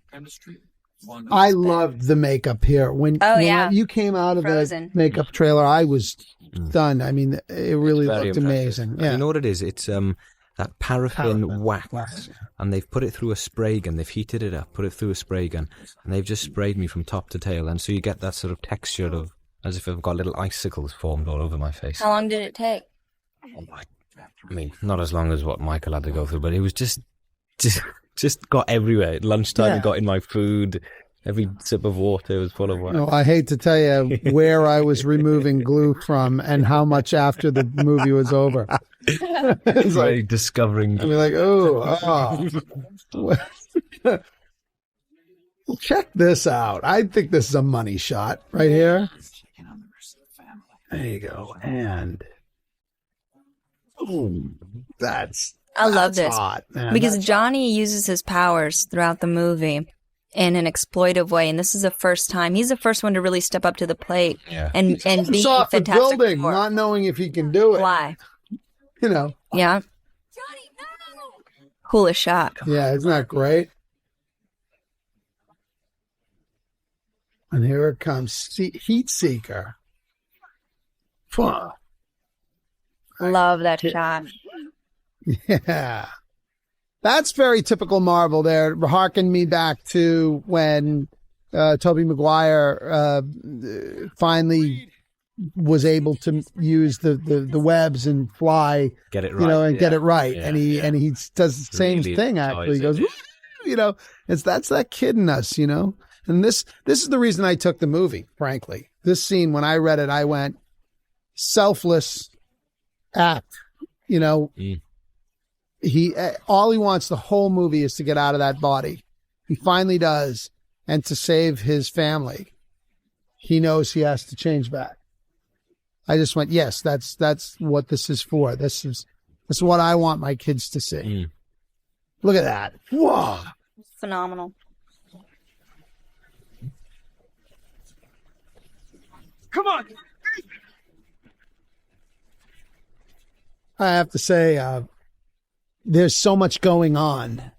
I loved the makeup here. When you came out of Frozen. the makeup trailer, I was stunned. I mean, it really looked amazing. Yeah. You know what it is? It's that paraffin wax, and they've put it through a spray gun. They've heated it up, put it through a spray gun, and they've just sprayed me from top to tail, and so you get that sort of texture of as if I've got little icicles formed all over my face. How long did it take? I mean, not as long as what Michael had to go through, but it was just got everywhere. At lunchtime, it got in my food. Every sip of water was full of wax. No, I hate to tell you where I was removing glue from and how much after the movie was over. It's like discovering. I mean, like, check this out. I think this is a money shot right here. There you go. And boom. I love this hot, man. because Johnny uses his powers throughout the movie in an exploitive way, and this is the first time. He's the first one to really step up to the plate and be off the Fantastic building, Four. not knowing if he can do it. Fly. You know. Yeah. Coolest shot. Yeah, isn't that great? And here it comes, Heat Seeker. Love that shot. Yeah. That's very typical Marvel there. Harken me back to when Tobey Maguire finally was able to use the webs and fly, get it right, you know, and get it right. Yeah, and he does the same really thing. Actually, he goes, it. you know, that's that kid in us, you know. And this is the reason I took the movie. Frankly, this scene when I read it, I went selfless act. You know, he all he wants the whole movie is to get out of that body. He finally does, and to save his family, he knows he has to change back. I just went, yes, that's what this is for. This is what I want my kids to see. Look at that. Whoa. Phenomenal. Come on. I have to say, there's so much going on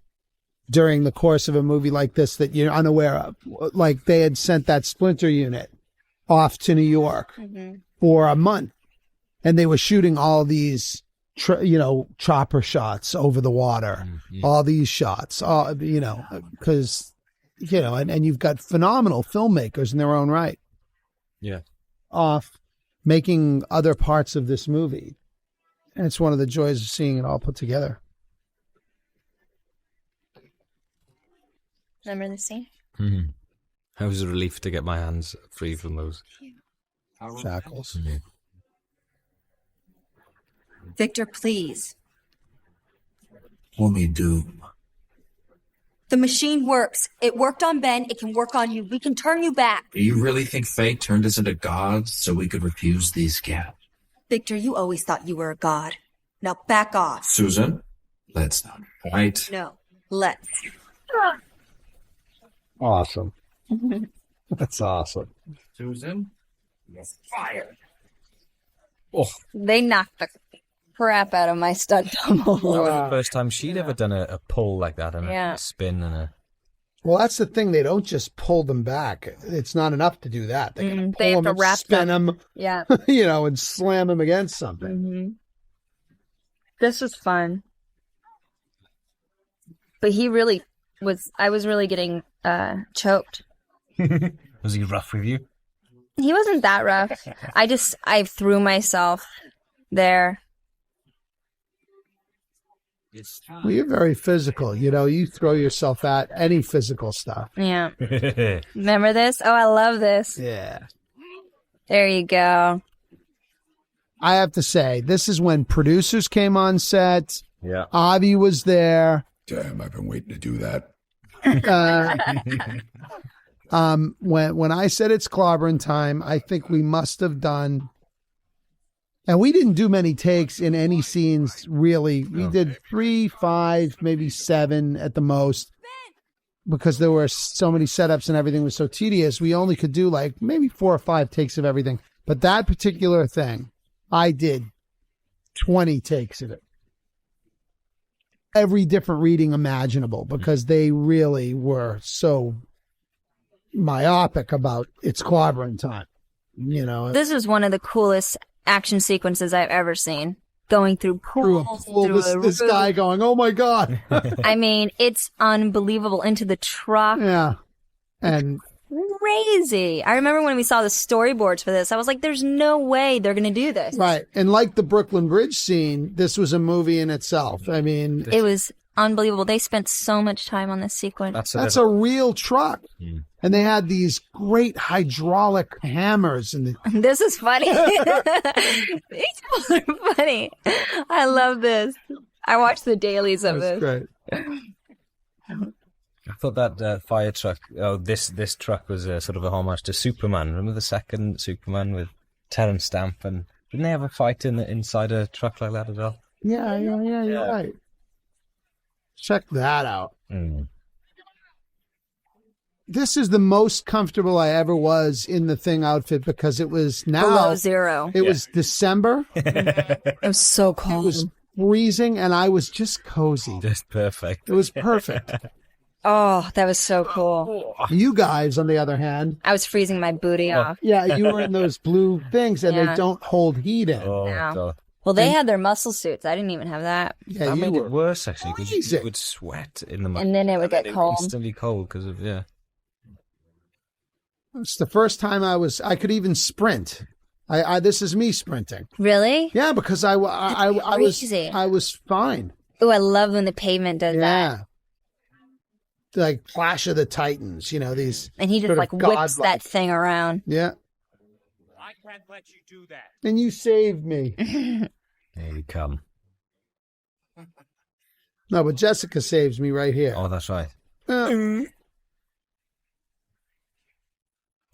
during the course of a movie like this that you're unaware of. Like they had sent that Splinter unit off to New York for a month, and they were shooting all these, chopper shots over the water, all these shots, because, and you've got phenomenal filmmakers in their own right. Yeah. Off making other parts of this movie. And it's one of the joys of seeing it all put together. Remember the scene? Mm-hmm. It was a relief to get my hands free from those shackles. Victor, please. What me do? The machine works. It worked on Ben. It can work on you. We can turn you back. Do you really think fate turned us into gods so we could refuse these scabs? Victor, you always thought you were a god. Now back off. Susan, let's not fight. No, let's. Awesome. That's awesome. Susan, you're fired. Oh. They knocked the crap out of my stunt double. That was the first time she'd ever done a pull like that and a spin and a... Well, that's the thing. They don't just pull them back. It's not enough to do that. They, pull they have them to wrap spin them. Yeah. And slam them against something. This was fun. But he really was... I was really getting choked. Was he rough with you? He wasn't that rough. I threw myself there. Well, you're very physical. You throw yourself at any physical stuff. Yeah. Remember this? Oh, I love this. Yeah. There you go. I have to say, this is when producers came on set. Yeah. Avi was there. Damn, I've been waiting to do that. When I said it's clobbering time, I think we must have done, and we didn't do many takes in any scenes, really. We did 3, 5, maybe 7 at the most, because there were so many setups and everything was so tedious. We only could do like maybe 4 or 5 takes of everything. But that particular thing, I did 20 takes of it. Every different reading imaginable, because they really were so myopic about it's clobbering time. This was one of the coolest action sequences I've ever seen. Going through pools, this guy going, oh my God. I mean, it's unbelievable. Into the truck. Yeah. And crazy. I remember when we saw the storyboards for this, I was like, there's no way they're going to do this. Right. And like the Brooklyn Bridge scene, this was a movie in itself. I mean, it was unbelievable. They spent so much time on this sequence. That's a real truck. And they had these great hydraulic hammers. And this is funny. These people are funny. I love this. I watched the dailies of this. Great. I thought that fire truck, this truck was sort of a homage to Superman. Remember the second Superman with Terrence Stamp, and didn't they have a fight inside a truck like that as well? Yeah, you're right. Check that out. Mm. This is the most comfortable I ever was in the Thing outfit because it was now below zero. It was December. It was so cold. It was freezing, and I was just cozy. Just perfect. It was perfect. Oh, that was so cool. You guys, on the other hand, I was freezing my booty off. Yeah, you were in those blue things, and Yeah. they don't hold heat in. No. Well, they had their muscle suits. I didn't even have that. Yeah, that you made were it worse, actually, because you would sweat in the mud. And then it would get cold. Instantly cold because of, It's the first time I could even sprint. This is me sprinting. Really? Yeah, because I was fine. Oh, I love when the pavement does that. Like Clash of the Titans, these. And he just sort of like whips godlike- that thing around. Yeah. I can't let you do that. And you saved me. Here you come. No, but Jessica saves me right here. Oh, that's right.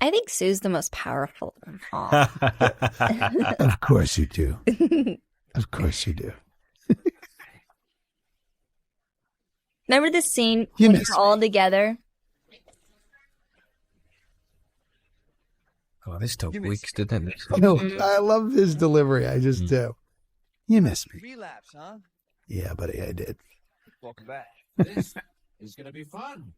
I think Sue's the most powerful of all. Of course you do. Of course you do. Remember this scene You when miss you're all together? Oh, this took weeks, didn't it? No, I love his delivery. I just do. You miss me. Relapse, huh? Yeah, buddy, I did. Welcome back. This is gonna be fun.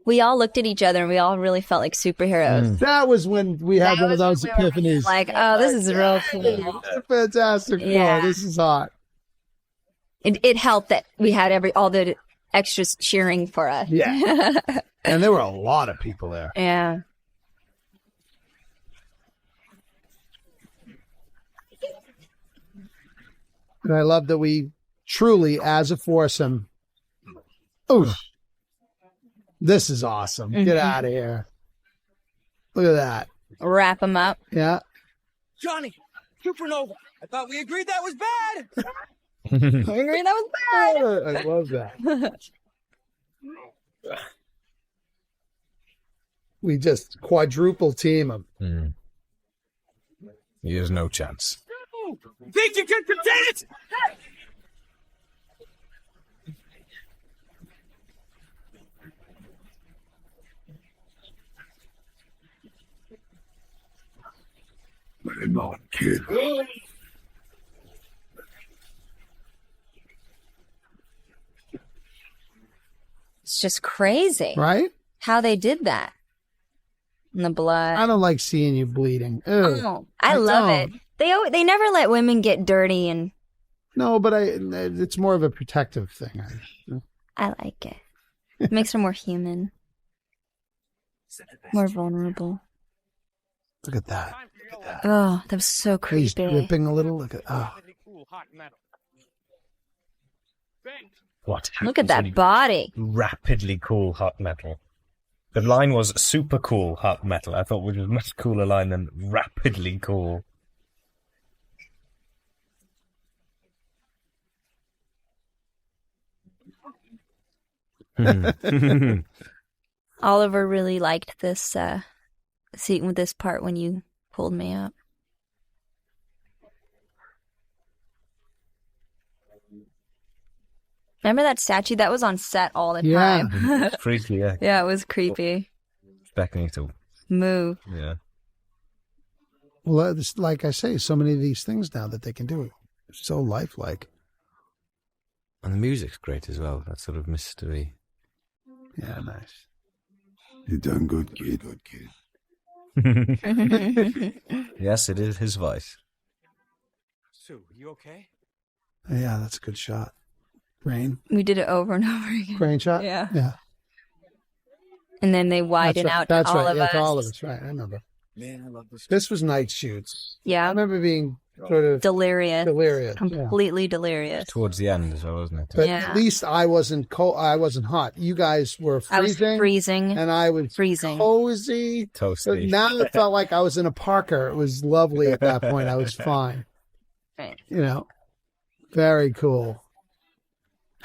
We all looked at each other and we all really felt like superheroes. That was when we had one of those epiphanies. Like, oh, this is real cool. Fantastic. Yeah. Oh, this is hot. It helped that we had all the extras cheering for us. Yeah. And there were a lot of people there. Yeah. And I love that we truly, as a foursome, this is awesome. Get out of here. Look at that. Wrap them up. Yeah. Johnny, supernova. I thought we agreed that was bad. I agree, that was bad. I love that. We just quadruple team them. He has no chance. Think you can contain it? Come on, kid. It's just crazy. Right? How they did that. And the blood. I don't like seeing you bleeding. Ugh. Oh, I love it. They never let women get dirty, and No, but it's more of a protective thing. I like it. It makes her more human. More vulnerable. Look at that. Oh, that was so He's creepy. dripping a little. Look at What? Look at that body. Rapidly cool hot metal. The line was super cool hot metal. I thought which was a much cooler line than rapidly cool. Oliver really liked this scene with this part when you pulled me up. Remember that statue? That was on set all the time. Freaky, yeah. Yeah, it was creepy. Expecting it to move. Yeah. Well, like I say, so many of these things now that they can do. It's so lifelike. And the music's great as well. That sort of mystery. Yeah, nice. You done good, kid. Good kid. Yes, it is his voice. Sue, you okay? Yeah, that's a good shot. Rain. We did it over and over again. Crane shot? Yeah. Yeah. And then they widen out That's to all right. of Yeah, us. to all of us. Right. I remember. Man, I love this. This was night shoots. Yeah. I remember being sort of delirious. Delirious. Completely delirious. Towards the end as well, wasn't it? But Yeah. at least I wasn't cold. I wasn't hot. You guys were freezing. I was freezing. And I was freezing. Cozy. Toasty. But now it felt like I was in a Parker. It was lovely at that point. I was fine. Right. You know, very cool.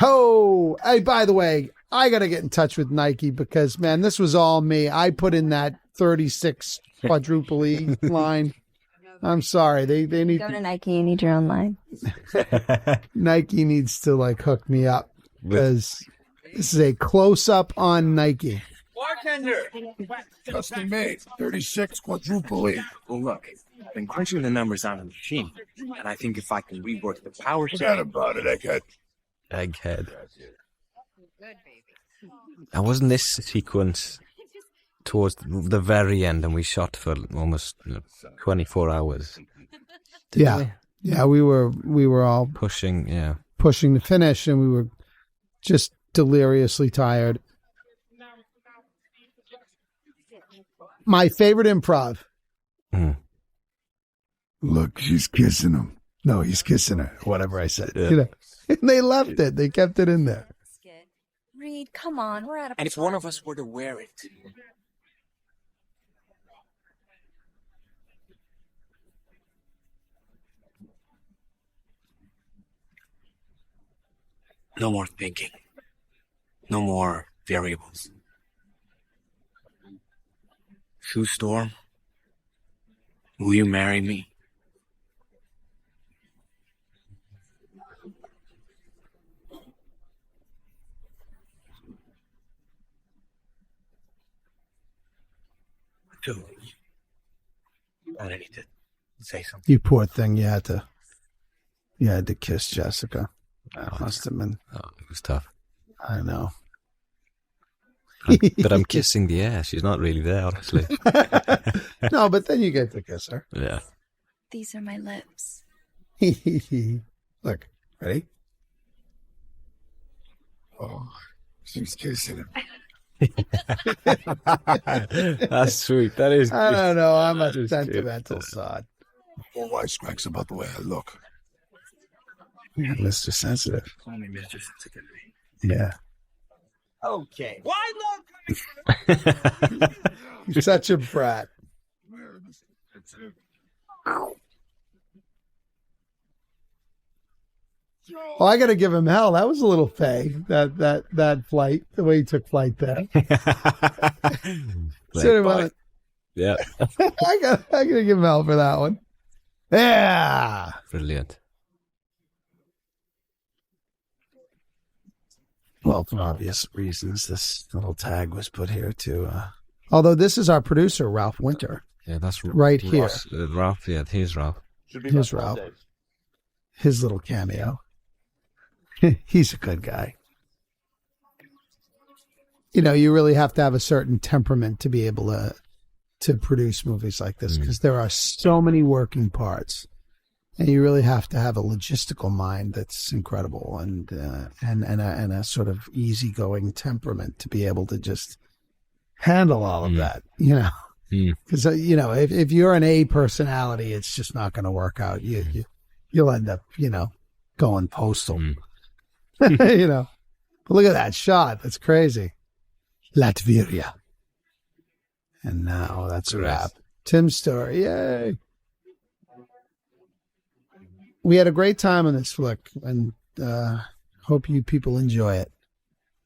Oh, hey, by the way, I got to get in touch with Nike because, man, this was all me. I put in that 36 quadruple E line. I'm sorry. They need Go to Nike. You need your own line. Nike needs to like hook me up because this is a close up on Nike. Bartender! Custom made. 36 quadruple E. Well, look, I've been crunching the numbers on the machine, and I think if I can rework the power Forget about it, egghead. Egghead. And wasn't this sequence towards the very end, and we shot for almost 24 hours? Yeah, we were all pushing to finish, and we were just deliriously tired. My favorite improv. Look, she's kissing him. No, he's kissing her. Whatever I said. Yeah. You know, and they left it. They kept it in there. Reed, come on, we're out of. And if one of us were to wear it, no more thinking, no more variables. Sue Storm, will you marry me? Dude, I need to say something. You poor thing. You had to kiss Jessica. That must have been. Oh, it was tough. I know. But I'm kissing the air. She's not really there, honestly. No, but then you get to kiss her. Yeah. These are my lips. Look, ready? Oh, she's kissing him. That's sweet. That is. I don't know. I'm a sentimental sod. More wisecracks about the way I look. Yeah, Mr. Sensitive. Call me Mr. Sensitive. Yeah. Okay. Why not? You're such a brat. Well, I got to give him hell. That was a little fake. That flight, the way he took flight there. Yeah. I got to give him hell for that one. Yeah. Brilliant. Well, for obvious reasons, this little tag was put here to. Although this is our producer, Ralph Winter. Yeah, that's right here. Ralph. Yeah, here's Ralph. Here's Ralph. His little cameo. He's a good guy. You know, you really have to have a certain temperament to be able to produce movies like this because there are so many working parts, and you really have to have a logistical mind that's incredible and a sort of easygoing temperament to be able to just handle all of that. You know, because you know if you're an A personality, it's just not going to work out. You'll end up going postal. You know, but look at that shot. That's crazy. Latveria. And now that's a wrap. Tim's story. Yay. We had a great time on this flick and hope you people enjoy it.